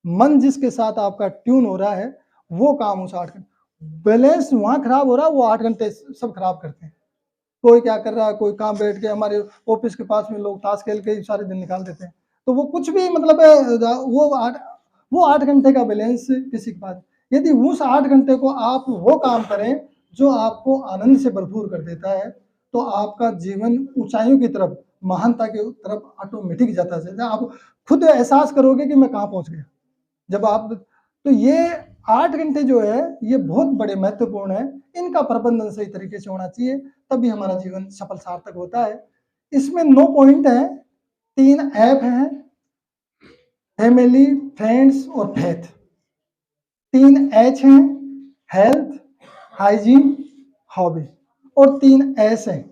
मन जिसके साथ आपका ट्यून हो रहा है वो काम उस 8 घंटे, बैलेंस वहाँ खराब हो रहा है, वो 8 घंटे सब खराब करते हैं। कोई क्या कर रहा है, कोई काम बैठ के, हमारे ऑफिस के पास में लोग ताश खेल के सारे दिन निकाल देते हैं, तो वो कुछ भी मतलब वो 8 घंटे का बैलेंस किसी के पास। यदि उस 8 घंटे को आप वो काम करें जो आपको आनंद से भरपूर कर देता है तो आपका जीवन ऊंचाइयों की तरफ, महानता की तरफ ऑटोमेटिक जाता है। आप खुद एहसास करोगे कि मैं कहाँ पहुंच गया जब आप। तो ये 8 घंटे जो है ये बहुत बड़े महत्वपूर्ण है, इनका प्रबंधन सही तरीके से होना चाहिए, तभी हमारा जीवन सफल सार्थक होता है। इसमें 9 पॉइंट है, 3 ऐप हैं, फैमिली, फ्रेंड्स और फेथ। 3 एच हैं, हेल्थ, हाइजीन, हॉबी, और 3 एस हैं,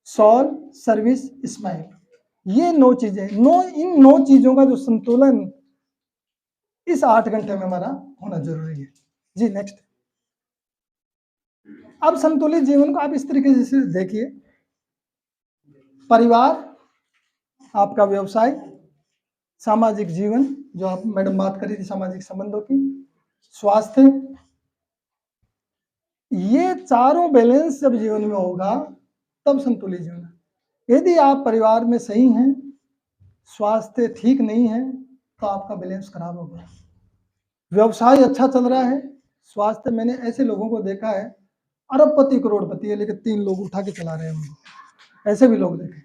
सॉल्व, सर्विस, स्माइल। ये 9 चीजें, इन 9 चीजों का जो संतुलन इस 8 घंटे में हमारा होना जरूरी है। जी नेक्स्ट। अब संतुलित जीवन को आप इस तरीके से देखिए, परिवार, आपका व्यवसाय, सामाजिक जीवन, जो आप मैडम बात कर रही थी सामाजिक संबंधों की, स्वास्थ्य, ये चारों बैलेंस जब जीवन में होगा तब संतुलित जीवन है। यदि आप परिवार में सही हैं, स्वास्थ्य ठीक नहीं है, तो आपका बैलेंस खराब हो गया। व्यवसाय अच्छा चल रहा है, स्वास्थ्य, मैंने ऐसे लोगों को देखा है अरबपति करोड़पति है लेकिन 3 लोग उठा के चला रहे हैं उनको, ऐसे भी लोग देखे।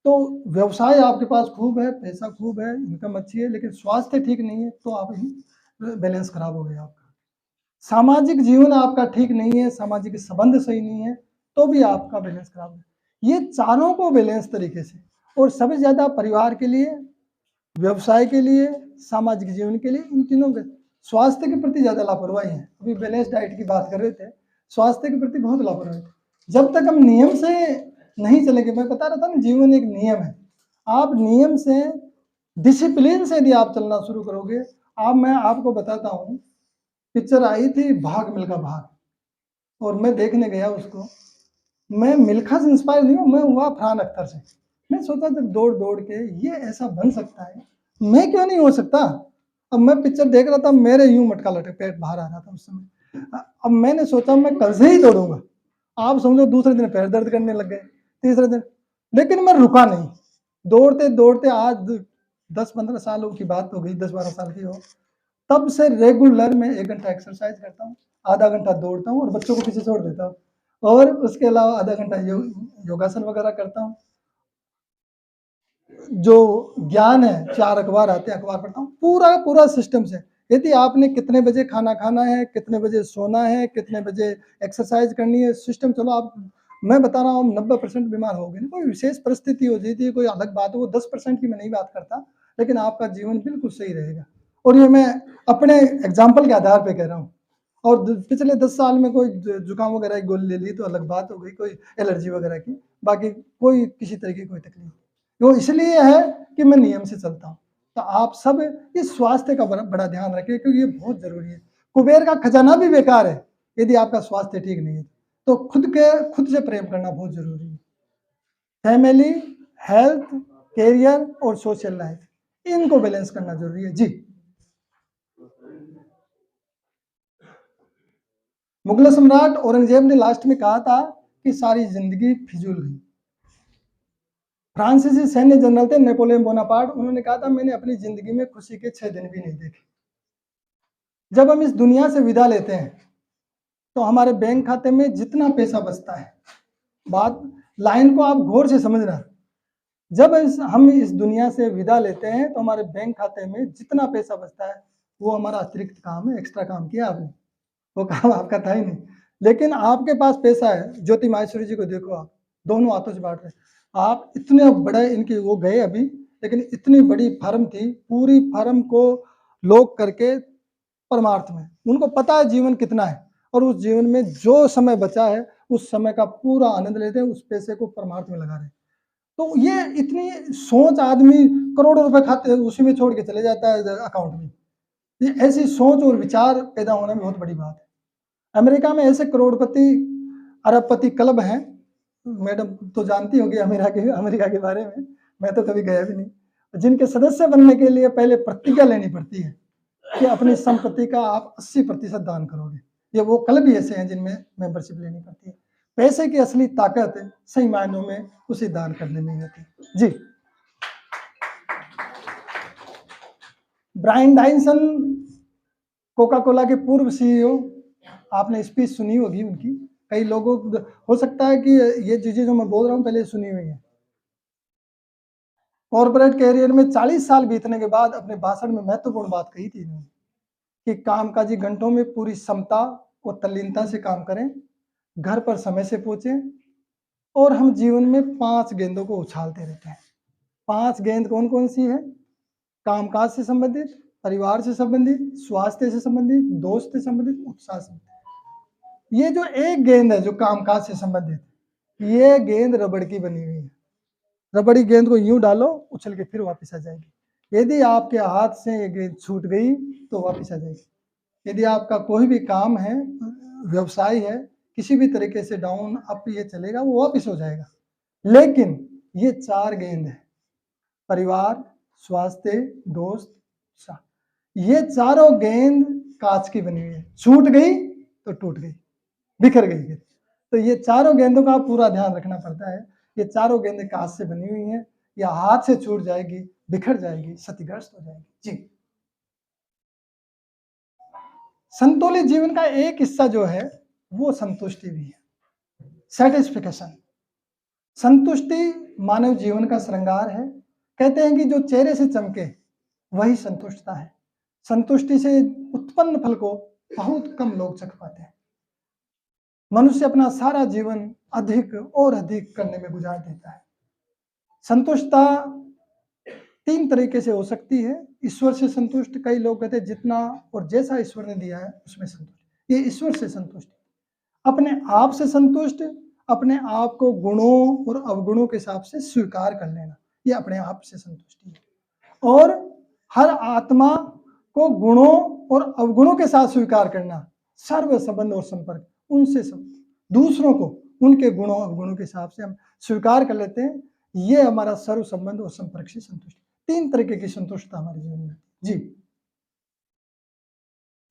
तो व्यवसाय आपके पास खूब है, पैसा खूब है, इनकम अच्छी है, लेकिन स्वास्थ्य ठीक नहीं है तो आप बैलेंस खराब हो गया आपका। सामाजिक जीवन आपका ठीक नहीं है, सामाजिक संबंध सही नहीं है, तो भी आपका बैलेंस खराब है। ये चारों को बैलेंस तरीके से, और सबसे ज्यादा परिवार के लिए, व्यवसाय के लिए, सामाजिक जीवन के लिए, इन तीनों के स्वास्थ्य के प्रति ज्यादा लापरवाही है। अभी बैलेंस डाइट की बात कर रहे थे, स्वास्थ्य के प्रति बहुत लापरवाही। जब तक हम नियम से नहीं चलेंगे, मैं बता रहा था ना, जीवन एक नियम है, आप नियम से, डिसिप्लिन से यदि आप चलना शुरू करोगे। मैं आपको बताता हूँ, पिक्चर आई थी भाग मिल्खा भाग, और मैं देखने गया उसको, मैं मिल्खा से इंस्पायर नहीं हूँ, मैं हुआ फरहान अख्तर से। मैं सोचा जब दौड़ दौड़ के ये ऐसा बन सकता है, मैं क्यों नहीं हो सकता। अब मैं पिक्चर देख रहा था, मेरे यूं मटका लटक, पेट बाहर आ रहा था उस समय। अब मैंने सोचा मैं कल से ही दौड़ूंगा। आप समझो दूसरे दिन पैर दर्द करने लग गए, तीसरे दिन, लेकिन मैं रुका नहीं। दौड़ते दौड़ते आज 10-15 सालों की बात हो गई, 10-12 साल की हो, तब से रेगुलर मैं 1 घंटा एक्सरसाइज करता हूँ, आधा घंटा दौड़ता हूँ और बच्चों को पीछे छोड़ देता हूँ, और उसके अलावा आधा घंटा योगासन वगैरह करता हूँ। जो ज्ञान है, 4 अखबार आते हैं, अखबार पढ़ता हूँ, पूरा सिस्टम से। यदि आपने कितने बजे खाना खाना है, कितने बजे सोना है, कितने बजे एक्सरसाइज करनी है, सिस्टम चलो आप, मैं बता रहा हूँ 90% बीमार हो गए। कोई विशेष परिस्थिति हो जाती है, कोई अलग बात है, वो 10% की मैं नहीं बात करता, लेकिन आपका जीवन बिल्कुल सही रहेगा। और ये मैं अपने एग्जाम्पल के आधार पर कह रहा हूँ। और पिछले 10 साल में कोई जुकाम वगैरह की गोली ले ली तो अलग बात हो गई, कोई एलर्जी वगैरह की, बाकी कोई किसी तरह की कोई तकलीफ। वो इसलिए है कि मैं नियम से चलता हूँ। तो आप सब इस स्वास्थ्य का बड़ा ध्यान रखें, क्योंकि ये बहुत जरूरी है। कुबेर का खजाना भी बेकार है यदि आपका स्वास्थ्य ठीक नहीं है। तो खुद से प्रेम करना बहुत जरूरी है। फैमिली, हेल्थ, कैरियर और सोशल लाइफ, इनको बैलेंस करना जरूरी है। जी मुगल सम्राट औरंगजेब ने लास्ट में कहा था कि सारी जिंदगी फिजूल गई। फ्रांसीसी सैन्य जनरल थे नेपोलियन बोनापार्ट, उन्होंने कहा था मैंने अपनी जिंदगी में खुशी के 6 दिन भी नहीं देखे। जब हम इस दुनिया से विदा लेते हैं तो हमारे बैंक खाते में जितना पैसा बचता है, बात लाइन को आप गौर से समझना, जब हम इस दुनिया से विदा लेते हैं तो हमारे बैंक खाते में जितना पैसा बचता है वो हमारा अतिरिक्त काम है, एक्स्ट्रा काम किया आपने, वो काम आपका था ही नहीं। लेकिन आपके पास पैसा है, ज्योति माहेश्वरी जी को देखो, आप दोनों हाथों से बांट रहे, आप इतने बड़े इनकी वो गए अभी, लेकिन इतनी बड़ी फर्म थी, पूरी फर्म को लोग करके परमार्थ में, उनको पता है जीवन कितना है और उस जीवन में जो समय बचा है उस समय का पूरा आनंद लेते हैं, उस पैसे को परमार्थ में लगा रहे हैं। तो ये इतनी सोच, आदमी करोड़ों रुपए खाते उसी में छोड़ के चले जाता है अकाउंट में, ये ऐसी सोच और विचार पैदा होना बहुत बड़ी बात है। अमेरिका में ऐसे करोड़पति अरबपति क्लब हैं, मैडम तो जानती होगी अमेरिका के बारे में, मैं तो कभी गया भी नहीं, जिनके सदस्य बनने के लिए पहले प्रतिज्ञा लेनी पड़ती है कि अपनी संपत्ति का आप 80% दान करोगे। ये वो क्लब ही ऐसे हैं जिनमें मेंबरशिप लेनी पड़ती है। पैसे की असली ताकत सही मायनों में उसे दान करने में होती है। जी, ब्रायन डाइसन कोका कोला के पूर्व सीईओ, आपने स्पीच सुनी होगी उनकी, कई लोगों को हो सकता है कि ये चीजें जो मैं बोल रहा हूँ पहले सुनी हुई है। कॉर्पोरेट कैरियर में 40 साल बीतने के बाद अपने भाषण में महत्वपूर्ण बात कही थी इन्होंने कि कामकाजी घंटों में पूरी क्षमता और तल्लीनता से काम करें, घर पर समय से पहुंचे, और हम जीवन में 5 गेंदों को उछालते रहते हैं। 5 गेंद कौन कौन सी है? कामकाज से संबंधित, परिवार से संबंधित, स्वास्थ्य से संबंधित, दोस्त से संबंधित, उत्साह से। ये जो एक गेंद है जो कामकाज से संबंधित, ये गेंद रबड़ की बनी हुई है। रबड़ी गेंद को यूं डालो, उछल के फिर वापस आ जाएगी। यदि आपके हाथ से ये गेंद छूट गई तो वापस आ जाएगी। यदि आपका कोई भी काम है, व्यवसाय है, किसी भी तरीके से डाउन अप ये चलेगा, वो वापस हो जाएगा। लेकिन ये 4 गेंद है, परिवार, स्वास्थ्य, दोस्त, उत्साह, ये चारों गेंद कांच की बनी हुई है, छूट गई तो टूट गई, बिखर गई। तो ये चारों गेंदों का पूरा ध्यान रखना पड़ता है। ये चारों गेंदें कांच से बनी हुई हैं, या हाथ से छूट जाएगी, बिखर जाएगी, क्षतिग्रस्त हो जाएगी। जी, संतुलित जीवन का एक हिस्सा जो है वो संतुष्टि भी है, सेटिस्फिकेशन। संतुष्टि मानव जीवन का श्रृंगार है। कहते हैं कि जो चेहरे से चमके वही संतुष्टता है। संतुष्टि से उत्पन्न फल को बहुत कम लोग चख पाते हैं। मनुष्य अपना सारा जीवन अधिक और अधिक करने में गुजार देता है। संतुष्टता 3 तरीके से हो सकती है। ईश्वर से संतुष्ट, कई लोग कहते हैं जितना और जैसा ईश्वर ने दिया है उसमें संतुष्ट, ये ईश्वर से संतुष्ट। अपने आप से संतुष्ट, अपने आप को गुणों और अवगुणों के हिसाब से स्वीकार कर लेना, ये अपने आप से संतुष्टि है। और हर आत्मा को गुणों और अवगुणों के साथ स्वीकार करना, सर्व संबंध और संपर्क उनसे दूसरों को उनके गुणों अवगुणों के हिसाब से हम स्वीकार कर लेते हैं, ये हमारा सर्व संबंध और संपर्क से संतुष्ट। 3 तरीके की संतुष्टता हमारे जीवन में। जी,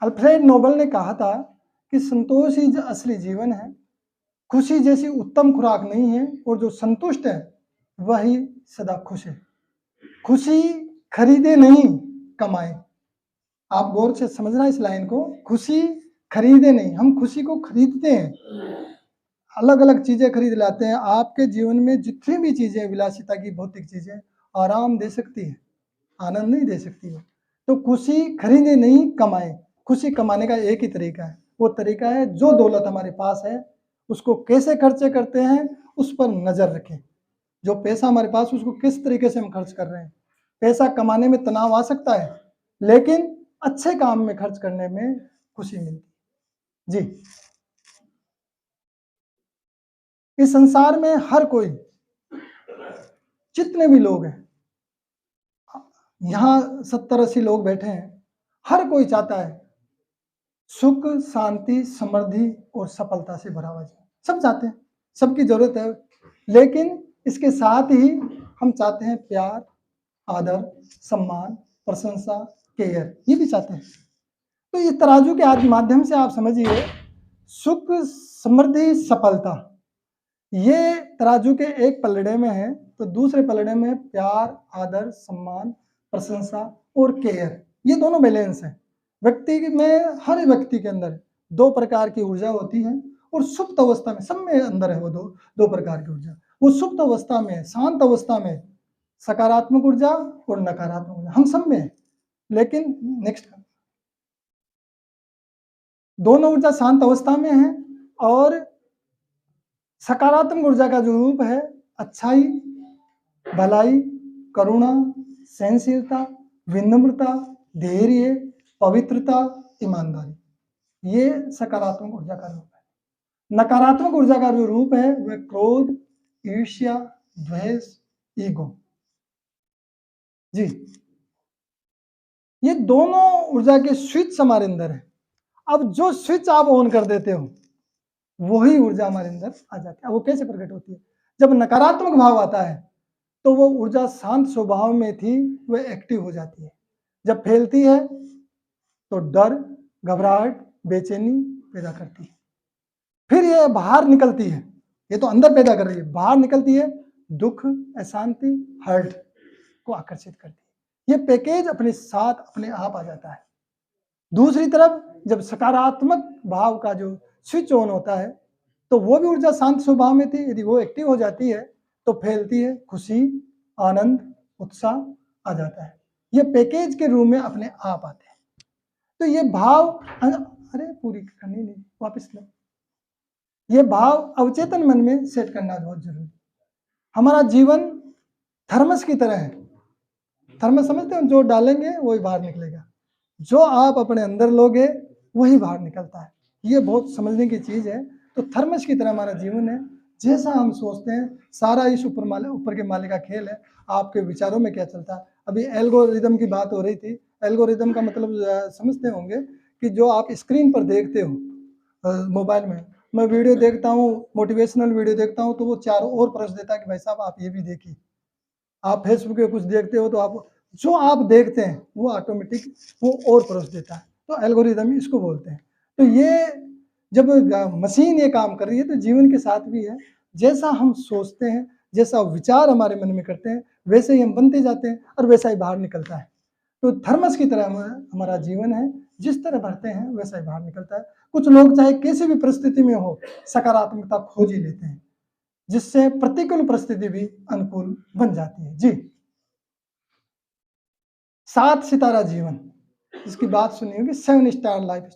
अल्फ्रेड नोबल ने कहा था कि संतोष ही असली जीवन है। खुशी जैसी उत्तम खुराक नहीं है, और जो संतुष्ट है वही सदा खुश है। खुशी खरीदे नहीं, कमाए। आप गौर से समझना इस लाइन को, खुशी खरीदे नहीं, हम खुशी को खरीदते हैं, अलग अलग चीजें खरीद लाते हैं। आपके जीवन में जितनी भी चीजें विलासिता की भौतिक चीजें आराम दे सकती है, आनंद नहीं दे सकती है। तो खुशी खरीदे नहीं, कमाए। खुशी कमाने का एक ही तरीका है, वो तरीका है जो दौलत हमारे पास है उसको कैसे खर्चे करते हैं उस पर नजर रखें। जो पैसा हमारे पास उसको किस तरीके से हम खर्च कर रहे हैं। पैसा कमाने में तनाव आ सकता है, लेकिन अच्छे काम में खर्च करने में खुशी मिलती है। जी, इस संसार में हर कोई, जितने भी लोग हैं, यहाँ 70-80 लोग बैठे हैं, हर कोई चाहता है सुख, शांति, समृद्धि और सफलता से भरा हुआ जीवन। सब चाहते हैं, सबकी जरूरत है। लेकिन इसके साथ ही हम चाहते हैं प्यार, आदर, सम्मान, प्रशंसा, केयर, ये भी चाहते हैं। तो इस तराजू के माध्यम से आप समझिए, सुख, समृद्धि, सफलता, ये तराजू के एक पलड़े में है, तो दूसरे पलड़े में प्यार, आदर, सम्मान, प्रशंसा और केयर, ये दोनों बैलेंस है। व्यक्ति में, हर व्यक्ति के अंदर दो प्रकार की ऊर्जा होती है, और सुप्त अवस्था में सब में अंदर है वो दो प्रकार की ऊर्जा। वो सुप्त अवस्था में, शांत अवस्था में सकारात्मक ऊर्जा और नकारात्मक ऊर्जा हम सब में है। लेकिन नेक्स्ट, दोनों ऊर्जा शांत अवस्था में है, और सकारात्मक ऊर्जा का जो रूप है अच्छाई, भलाई, करुणा, सहनशीलता, विनम्रता, धैर्य, पवित्रता, ईमानदारी, ये सकारात्मक ऊर्जा का रूप है। नकारात्मक ऊर्जा का जो रूप है वह क्रोध, ईर्ष्या, द्वेष, ईगो। जी, ये दोनों ऊर्जा के स्विच हमारे अंदर है। अब जो स्विच आप ऑन कर देते हो वही ऊर्जा हमारे अंदर आ जाती है। अब वो कैसे प्रकट होती है? जब नकारात्मक भाव आता है तो वो ऊर्जा शांत स्वभाव में थी वह एक्टिव हो जाती है। जब फैलती है तो डर, घबराहट, बेचैनी पैदा करती है। फिर ये बाहर निकलती है, ये तो अंदर पैदा कर रही है, बाहर निकलती है दुख, अशांति, हर्ट को आकर्षित करती है। ये पैकेज अपने साथ अपने आप आ जाता है। दूसरी तरफ जब सकारात्मक भाव का जो स्विच ऑन होता है तो वो भी ऊर्जा शांत स्वभाव में थी, यदि वो एक्टिव हो जाती है तो फैलती है खुशी, आनंद, उत्साह आ जाता है। ये पैकेज के रूप में अपने आप आते हैं। तो ये भाव, अरे पूरी करनी नहीं, वापस लो। ये भाव अवचेतन मन में सेट करना बहुत जरूरी है। हमारा जीवन थर्मस की तरह है। थर्मस समझते हो, जो डालेंगे वही बाहर निकलेगा, जो आप अपने अंदर लोगे वही बाहर निकलता है। ये बहुत समझने की चीज है। तो थर्मस की तरह हमारा जीवन है, जैसा हम सोचते हैं सारा इस ऊपर के माले का खेल है। आपके विचारों में क्या चलता है। अभी एल्गोरिदम की बात हो रही थी। एल्गोरिदम का मतलब समझते होंगे कि जो आप स्क्रीन पर देखते हो मोबाइल में, मैं वीडियो देखता हूँ, मोटिवेशनल वीडियो देखता हूँ, तो वो चारों ओर परस देता है कि भाई साहब आप ये भी देखिए। आप फेसबुक पे कुछ देखते हो तो आप जो आप देखते हैं वो ऑटोमेटिक वो और परोस देता है। तो एल्गोरिदम इसको बोलते हैं। तो ये जब मशीन ये काम कर रही है तो जीवन के साथ भी है। जैसा हम सोचते हैं, जैसा विचार हमारे मन में करते हैं, वैसे ही हम बनते जाते हैं और वैसा ही बाहर निकलता है। तो थर्मस की तरह हमारा जीवन है, जिस तरह भरते हैं वैसा ही बाहर निकलता है। कुछ लोग चाहे किसी भी परिस्थिति में हो सकारात्मकता खोज ही लेते हैं, जिससे प्रतिकूल परिस्थिति भी अनुकूल बन जाती है। जी, 7 सितारा जीवन, इसकी बात सुनी होगी, 7 स्टार लाइफ।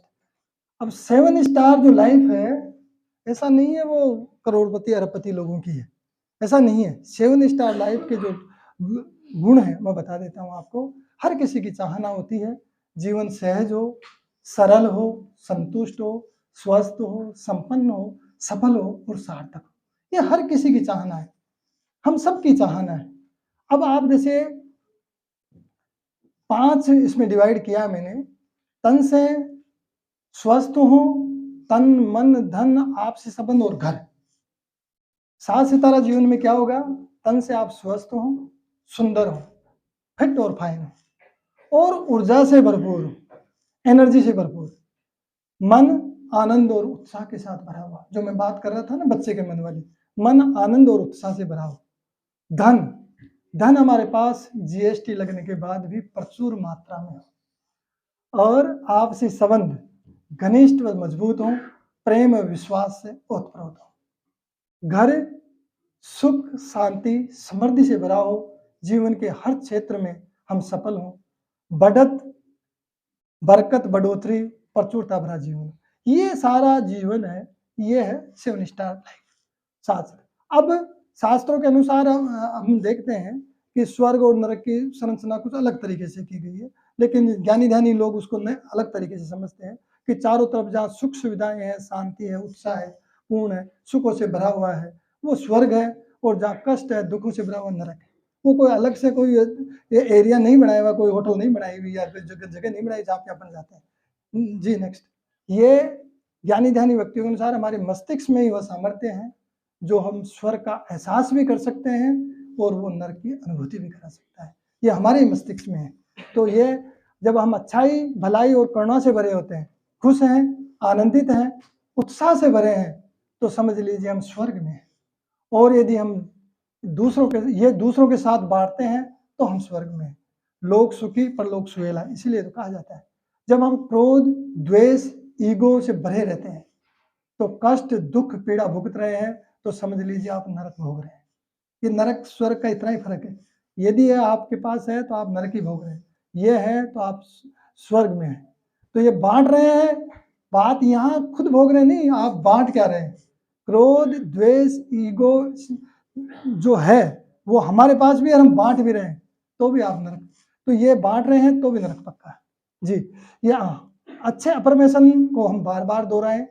अब 7 स्टार जो लाइफ है, ऐसा नहीं है वो करोड़पति अरबपति लोगों की है, ऐसा नहीं है। 7 स्टार लाइफ के जो गुण है मैं बता देता हूँ आपको। हर किसी की चाहना होती है जीवन सहज हो, सरल हो, संतुष्ट हो, स्वस्थ हो, संपन्न हो, सफल हो और सार्थक हो। ये हर किसी की चाहना है, हम सबकी चाहना है। अब आप जैसे 5 इसमें डिवाइड किया मैंने। तन से स्वस्थ हो, तन, मन, धन, आपसी संबंध और घर। 7 सितारा जीवन में क्या होगा? तन से आप स्वस्थ हो, सुंदर हो, फिट और फाइन हो, और ऊर्जा से भरपूर हो, एनर्जी से भरपूर। मन आनंद और उत्साह के साथ भरा हुआ, जो मैं बात कर रहा था ना बच्चे के मन वाली, मन आनंद और उत्साह से भरा हो। धन, धन हमारे पास जीएसटी लगने के बाद भी प्रचुर मात्रा में हो, और आपसी संबंध घनिष्ठ व मजबूत हो, प्रेम और विश्वास से ओतप्रोत हो। घर सुख, शांति, समृद्धि से भरा हो, जीवन के हर क्षेत्र में हम सफल हो, बढ़त, बरकत, बढ़ोतरी, प्रचुरता भरा जीवन। ये सारा जीवन है, ये है 7 स्टार लाइफ शास्त्र। अब शास्त्रों के अनुसार हम देखते हैं कि स्वर्ग और नरक की संरचना कुछ अलग तरीके से की गई है, लेकिन ज्ञानी ध्यानी लोग उसको अलग तरीके से समझते हैं कि चारों तरफ जहाँ सुख सुविधाएं हैं, शांति है, उत्साह है, पूर्ण है, सुखों से भरा हुआ है, वो स्वर्ग है, और जहाँ कष्ट है, दुखों से भरा हुआ नरक है। वो कोई अलग से कोई ये एरिया नहीं बनाया हुआ, कोई होटल नहीं बनाई हुई, या फिर जगह नहीं बनाई जहाँ पे अपन जाते हैं। जी नेक्स्ट, ये ज्ञानी ध्यानी व्यक्तियों के अनुसार हमारे मस्तिष्क में ही वह सामर्थ्य है जो हम स्वर्ग का एहसास भी कर सकते हैं और वो नरक की अनुभूति भी करा सकता है। ये हमारे मस्तिष्क में है। तो ये जब हम अच्छाई, भलाई और करुणा से भरे होते हैं, खुश हैं, आनंदित हैं उत्साह से भरे हैं तो समझ लीजिए हम स्वर्ग में हैं। और यदि हम दूसरों के साथ बांटते हैं तो हम स्वर्ग में हैं। लोक सुखी परलोक सुहेला, इसीलिए तो कहा जाता है। जब हम क्रोध, द्वेष, ईगो से भरे रहते हैं तो कष्ट, दुख, पीड़ा भुगत रहे हैं तो समझ लीजिए आप नरक भोग रहे हैं। ये नरक स्वर्ग का इतना ही फर्क है। यदि ये आपके पास है तो आप नरक ही भोग रहे हैं, ये है तो आप स्वर्ग में हैं। तो ये बांट रहे हैं, बात यहाँ खुद भोग रहे नहीं, आप बांट क्या रहे हैं? क्रोध, द्वेष, ईगो जो है वो हमारे पास भी है, हम बांट भी रहे हैं तो भी आप नरक। तो ये बांट रहे हैं तो भी नरक पक्का है जी। ये अच्छे अफर्मेशन को हम बार बार दोहराएं।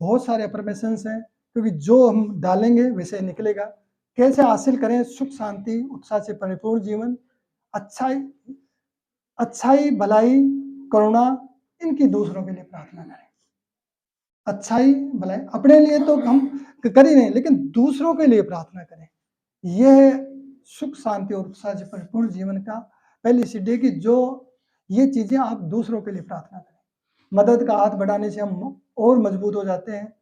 बहुत सारे अफर्मेशंस हैं, क्योंकि जो हम डालेंगे वैसे ही निकलेगा। कैसे हासिल करें सुख, शांति, उत्साह से परिपूर्ण जीवन? अच्छाई, भलाई, करुणा, इनकी दूसरों के लिए प्रार्थना करें। अच्छाई, भलाई अपने लिए तो हम कर ही नहीं, लेकिन दूसरों के लिए प्रार्थना करें। यह सुख, शांति और उत्साह से परिपूर्ण जीवन का पहली सीढ़ी, कि जो ये चीजें आप दूसरों के लिए प्रार्थना करें। मदद का हाथ बढ़ाने से हम और मजबूत हो जाते हैं।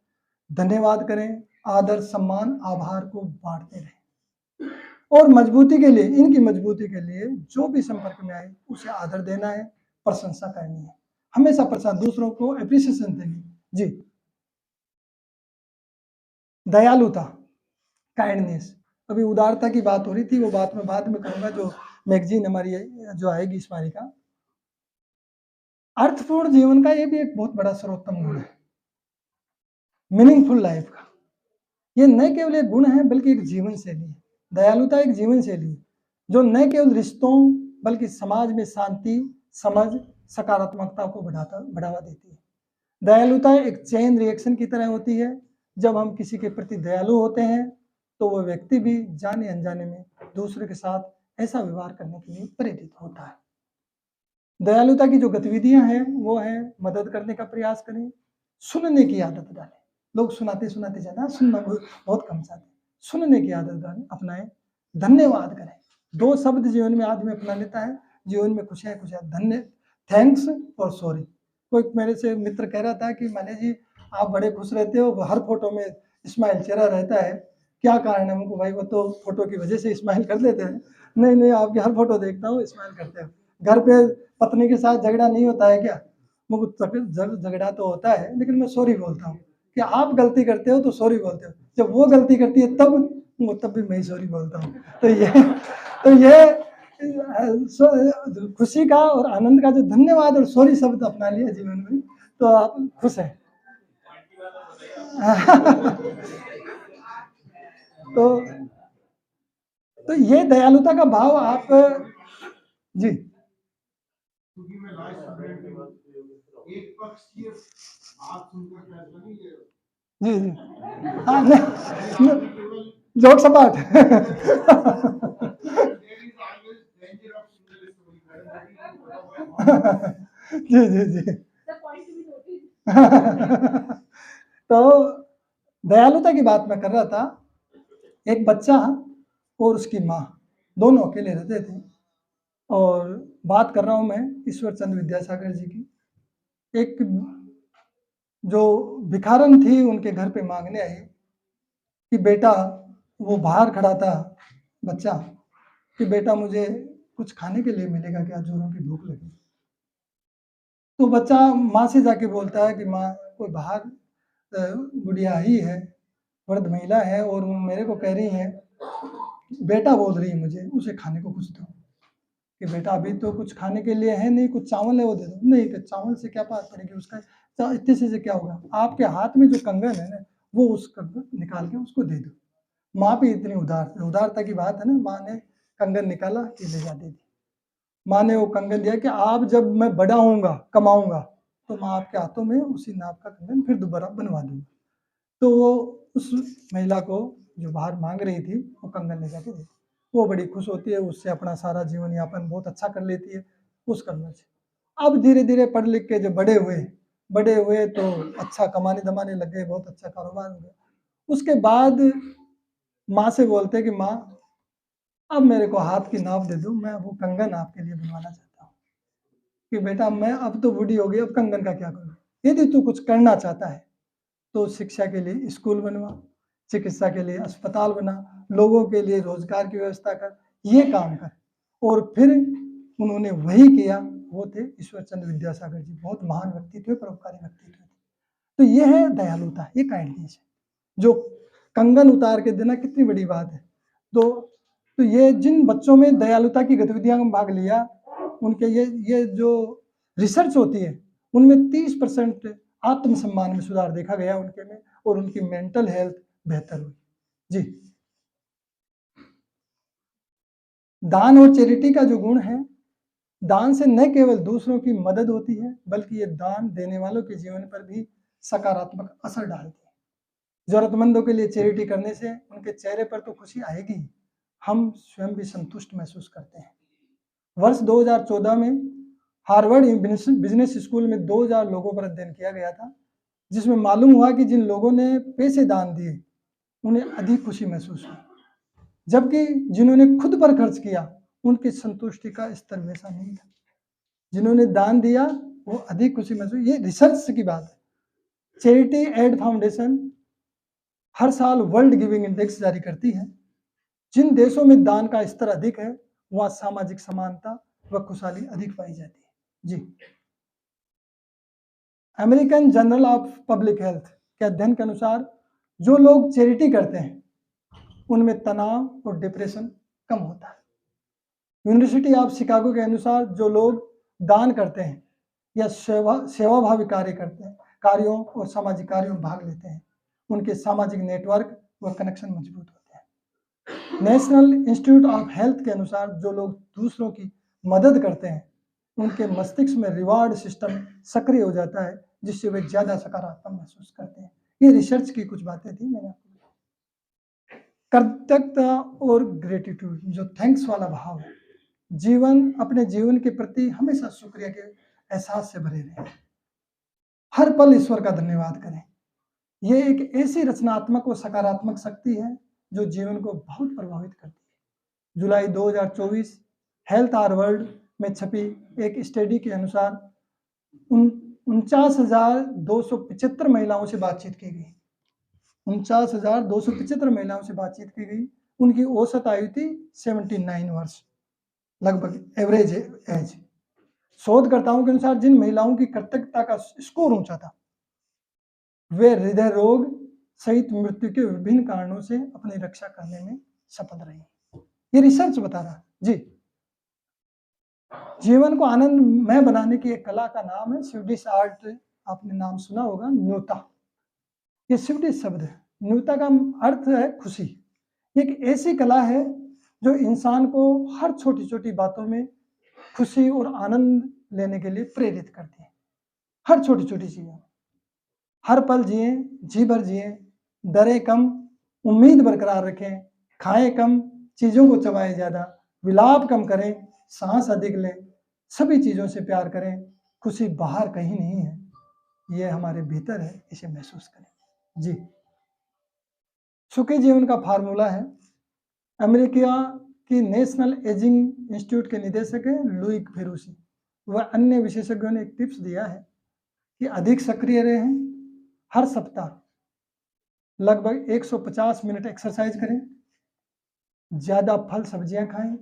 धन्यवाद करें, आदर, सम्मान, आभार को बांटते रहें। और मजबूती के लिए, इनकी मजबूती के लिए जो भी संपर्क में आए उसे आदर देना है, प्रशंसा करनी है, हमेशा प्रशंसा, दूसरों को एप्रिसिएशन देनी जी। दयालुता, काइंडनेस, अभी उदारता की बात हो रही थी, वो बात मैं बाद में करूंगा, जो मैगजीन हमारी जो आएगी इस बारी का। अर्थपूर्ण जीवन का ये भी एक बहुत बड़ा सर्वोत्तम गुण है, मीनिंगफुल लाइफ का। ये न केवल एक गुण है बल्कि एक जीवन शैली है। दयालुता एक जीवन शैली है जो न केवल रिश्तों बल्कि समाज में शांति, समझ, सकारात्मकता को बढ़ावा देती है। दयालुता एक चेन रिएक्शन की तरह होती है। जब हम किसी के प्रति दयालु होते हैं तो वह व्यक्ति भी जाने अनजाने में दूसरे के साथ ऐसा व्यवहार करने के लिए प्रेरित होता है। दयालुता की जो गतिविधियां हैं वो है मदद करने का प्रयास करें, सुनने की आदत डालें। लोग सुनाते सुनाते जाना, सुनना बहुत कम चाहते हैं। सुनने की आदत डालें, अपनाएं। धन्यवाद करें, 2 शब्द जीवन में आदमी अपना लेता है, जीवन में खुशियां खुशियां। थैंक्स और सॉरी। कोई मेरे से मित्र कह रहा था कि माने जी आप बड़े खुश रहते हो, हर फोटो में स्माइल चेहरा रहता है, क्या कारण है? हमको भाई वो तो फोटो की वजह से स्माइल कर देते हैं। नहीं, आपकी हर फोटो देखता हूँ स्माइल करते हो। घर पे पत्नी के साथ झगड़ा नहीं होता है क्या? झगड़ा तो होता है, लेकिन मैं सॉरी बोलता हूँ कि आप गलती करते हो तो सॉरी बोलते हो, जब वो गलती करती है तब भी मैं ही सॉरी बोलता हूँ। तो ये खुशी का और आनंद का जो धन्यवाद और सॉरी शब्द अपना लिया जीवन में, तो आप खुश हैं। तो ये दयालुता का भाव आप जी। एक पक्ष की आप सुनकर फैसला नहीं ले रहे। जी हाँ, नहीं जोक सपाट। जी। तो दयालुता की बात मैं कर रहा था। एक बच्चा और उसकी माँ दोनों अकेले रहते थे, और बात कर रहा हूं मैं ईश्वर चंद्र विद्यासागर जी की। एक जो भिखारन थी उनके घर पे मांगने आई कि बेटा, वो बाहर खड़ा था बच्चा, कि बेटा मुझे कुछ खाने के लिए मिलेगा क्या, जोरों की भूख लगी। तो बच्चा माँ से जाके बोलता है कि माँ, कोई बाहर बुढ़िया आई है, वृद्ध महिला है, और मेरे को कह रही है, बेटा बोल रही है मुझे उसे खाने को कुछ दो, कि बेटा अभी तो कुछ खाने के लिए है नहीं, कुछ चावल है वो दे दो। नहीं, कि चावल से क्या बात पड़ेगी, उसका इतने से क्या होगा, आपके हाथ में जो कंगन है ना, वो उस कंगन निकाल के उसको दे दो। माँ भी इतनी उदारता की बात है ना, माँ ने कंगन निकाला कि ले जा दे दी। माँ ने वो कंगन दिया कि आप जब मैं बड़ा होऊंगा, कमाऊंगा, तो मैं आपके हाथों में उसी नाप का कंगन फिर दोबारा बनवा दूंगा। तो वो उस महिला को जो बाहर मांग रही थी वो कंगन ले जाके दे, वो बड़ी खुश होती है, उससे अपना सारा जीवन यापन बहुत अच्छा कर लेती है उस कंगन से। अब धीरे धीरे पढ़ लिख के जब बड़े हुए तो अच्छा कमाने धमाने लग गए, बहुत अच्छा कारोबार हो गया। उसके बाद माँ से बोलते कि माँ, अब मेरे को हाथ की नाप दे दो, मैं वो कंगन आपके लिए बनवाना चाहता हूँ। कि बेटा मैं अब तो बूढ़ी हो गई, अब कंगन का क्या करूँ, यदि तू कुछ करना चाहता है तो शिक्षा के लिए स्कूल बनवा, चिकित्सा के लिए अस्पताल बना, लोगों के लिए रोजगार की व्यवस्था कर, ये काम कर। और फिर उन्होंने वही किया। वो थे ईश्वर चंद्र विद्यासागर जी, बहुत महान व्यक्तित्व, परोपकारी व्यक्तित्व थे। तो ये है दयालुता, ये काइंडनेस है, जो कंगन उतार के देना कितनी बड़ी बात है। तो ये जिन बच्चों में दयालुता की गतिविधियां में भाग लिया, उनके ये जो रिसर्च होती है उनमें 30% आत्मसम्मान में सुधार देखा गया उनके में, और उनकी मेंटल हेल्थ बेहतर हुई। जी, दान और चैरिटी का जो गुण है, दान से न केवल दूसरों की मदद होती है, बल्कि ये दान देने वालों के जीवन पर भी सकारात्मक असर डालती है। जरूरतमंदों के लिए चैरिटी करने से उनके चेहरे पर तो खुशी आएगी, हम स्वयं भी संतुष्ट महसूस करते हैं। वर्ष 2014 में हार्वर्ड बिजनेस स्कूल में 2000 लोगों पर अध्ययन किया गया था, जिसमें मालूम हुआ कि जिन लोगों ने पैसे दान दिए उन्हें अधिक खुशी महसूस हुई, जबकि जिन्होंने खुद पर खर्च किया उनकी संतुष्टि का स्तर वैसा नहीं था। जिन्होंने दान दिया वो अधिक खुशी महसूस, ये रिसर्च की बात है। चैरिटी एड फाउंडेशन हर साल वर्ल्ड गिविंग इंडेक्स जारी करती है। जिन देशों में दान का स्तर अधिक है वहां सामाजिक समानता व खुशहाली अधिक पाई जाती है। जी, American journal of public health के अध्ययन के अनुसार जो लोग चैरिटी करते हैं उनमें तनाव और डिप्रेशन कम होता है। यूनिवर्सिटी ऑफ शिकागो के अनुसार जो लोग दान करते हैं या सेवाभावी कार्य करते हैं, कार्यों और सामाजिक कार्यों में भाग लेते हैं, उनके सामाजिक नेटवर्क व कनेक्शन मजबूत होते हैं। नेशनल इंस्टीट्यूट ऑफ हेल्थ के अनुसार जो लोग दूसरों की मदद करते हैं उनके मस्तिष्क में रिवार्ड सिस्टम सक्रिय हो जाता है, जिससे वे ज्यादा सकारात्मक महसूस करते हैं। ये रिसर्च की कुछ बातें थी, मैंने आपको। कृतज्ञता और ग्रेटिट्यूड, जो थैंक्स वाला भाव है, अपने जीवन के प्रति हमेशा शुक्रिया के एहसास से भरे रहे, हर पल ईश्वर का धन्यवाद करें। यह एक ऐसी रचनात्मक और सकारात्मक शक्ति है जो जीवन को बहुत प्रभावित करती है। जुलाई 2024 हेल्थ आवर वर्ल्ड में छपी एक स्टडी के अनुसार 49,275 महिलाओं से बातचीत की गई। 49,275 महिलाओं से बातचीत की गई। उनकी औसत आयु थी 79 वर्ष, लगभग एवरेज एज। शोधकर्ताओं के अनुसार जिन महिलाओं की कृतज्ञता का स्कोर ऊंचा था वे हृदय रोग सहित मृत्यु के विभिन्न कारणों से अपनी रक्षा करने में सफल रही। ये रिसर्च बता रहा। जी, जीवन को आनंदमय बनाने की एक कला का नाम है स्वीडिश आर्ट, आपने नाम सुना होगा, न्यूता। ये स्वीडिश शब्द है। न्यूता का अर्थ है खुशी। एक ऐसी कला है जो इंसान को हर छोटी छोटी बातों में खुशी और आनंद लेने के लिए प्रेरित करती है। हर छोटी छोटी चीजों, हर पल जिए, जी भर जिए, डरे कम, उम्मीद बरकरार रखें, खाएं कम, चीजों को चबाएं ज्यादा, विलाप कम करें, सांस अधिक लें, सभी चीजों से प्यार करें। खुशी बाहर कहीं नहीं है, यह हमारे भीतर है, इसे महसूस करें। जी, सुखी जीवन का फार्मूला है। अमेरिका की नेशनल एजिंग इंस्टीट्यूट के निदेशक है लुई फेरूसी। वह अन्य विशेषज्ञों ने एक टिप्स दिया है कि अधिक सक्रिय रहें, हर सप्ताह लगभग 150 मिनट एक्सरसाइज करें, ज्यादा फल सब्जियां खाएं,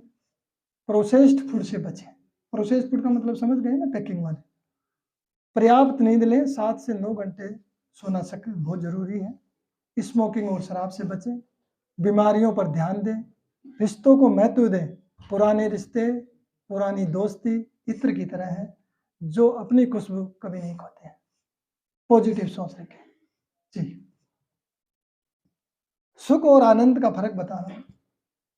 प्रोसेस्ड फूड से बचें। प्रोसेस्ड फूड का मतलब समझ गए ना, पैकिंग वाले। पर्याप्त नींद लें, 7 से 9 घंटे सोना बहुत जरूरी है। स्मोकिंग और शराब से बचें, बीमारियों पर ध्यान दें, रिश्तों को महत्व दें। पुराने रिश्ते, पुरानी दोस्ती इत्र की तरह है जो अपनी खुशबू कभी नहीं खोते हैं। पॉजिटिव सोच रखें। जी, सुख और आनंद का फर्क बता रहा हूं।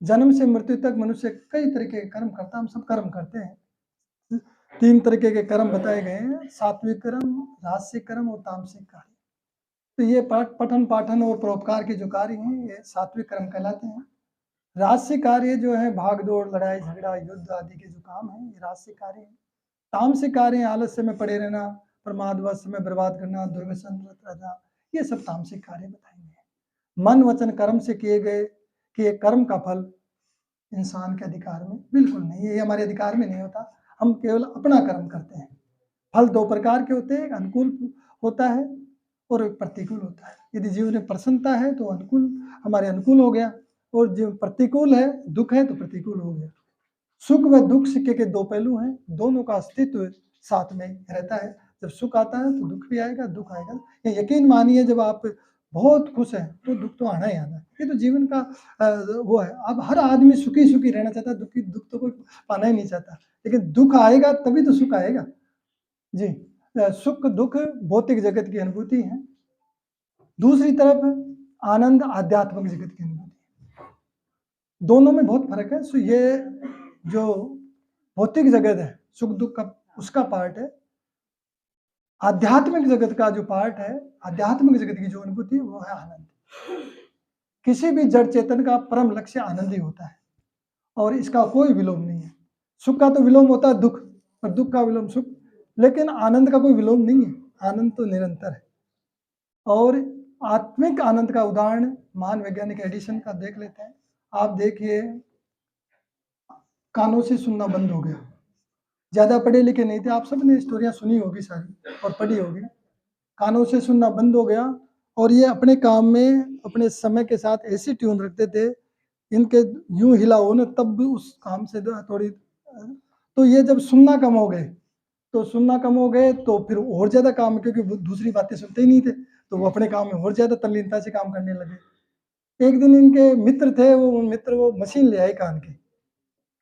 जन्म से मृत्यु तक मनुष्य कई तरीके के कर्म करता है, हम सब कर्म करते हैं। 3 तरीके के कर्म बताए गए हैं, सात्विक कर्म, राजसिक कर्म और तामसिक कार्य। तो ये पठन पाठन और परोपकार के जो कार्य हैं ये सात्विक कर्म कहलाते हैं। राजसिक कार्य जो है भाग दौड़, लड़ाई झगड़ा, युद्ध आदि के जो काम है ये राजसिक कार्य है। तामसिक कार्य आलस्य में पड़े रहना, प्रमादवश समय बर्बाद करना, दुर्व्यसन रहना, ये सब तामसिक कार्य बताएंगे। मन वचन कर्म से किए कर्म का फल इंसान के अधिकार में बिल्कुल नहीं है, ये हमारे अधिकार में नहीं होता। हम केवल अपना कर्म करते हैं। फल 2 प्रकार के होते हैं, एक अनुकूल होता है और एक प्रतिकूल होता है। यदि जीवन में प्रसन्नता है तो अनुकूल, हमारे अनुकूल हो गया, और जो प्रतिकूल है, दुख है, तो प्रतिकूल हो गया। सुख व दुख सिक्के के दो पहलू हैं, दोनों का अस्तित्व साथ में रहता है। जब सुख आता है तो दुख भी आएगा, दुख आएगा। ये यकीन मानिए, जब आप बहुत खुश हैं तो दुख तो आना ही आना है। ये तो जीवन का वो है। अब हर आदमी सुखी सुखी रहना चाहता है, दुख तो कोई पाना ही नहीं चाहता, लेकिन दुख आएगा तभी तो सुख आएगा। जी, सुख दुख भौतिक जगत की अनुभूति है, दूसरी तरफ आनंद आध्यात्मिक जगत की अनुभूति है। दोनों में बहुत फर्क है। सो ये जो भौतिक जगत है, सुख दुख का उसका पार्ट है। आध्यात्मिक जगत का जो पार्ट है, आध्यात्मिक जगत की जो अनुभूति है, वो है आनंद। किसी भी जड़ चेतन का परम लक्ष्य आनंद ही होता है, और इसका कोई विलोम नहीं है। सुख का तो विलोम होता है दुख, और दुख का विलोम सुख, लेकिन आनंद का कोई विलोम नहीं है। आनंद तो निरंतर है। और आत्मिक आनंद का उदाहरण महान वैज्ञानिक एडिसन का देख लेते हैं। आप देखिए, कानों से सुनना बंद हो गया। ज़्यादा पढ़े लिखे नहीं थे, आप सबने स्टोरियाँ सुनी होगी सारी और पढ़ी होगी। कानों से सुनना बंद हो गया, और ये अपने काम में अपने समय के साथ ऐसी ट्यून रखते थे, इनके यूं हिला हो ना तब भी उस काम से थोड़ी, तो ये जब सुनना कम हो गए तो फिर और ज़्यादा काम, क्योंकि वो दूसरी बातें सुनते ही नहीं थे, तो वो अपने काम में और ज़्यादा तल्लीनता से काम करने लगे। एक दिन इनके मित्र थे, वो मशीन ले आए कान की,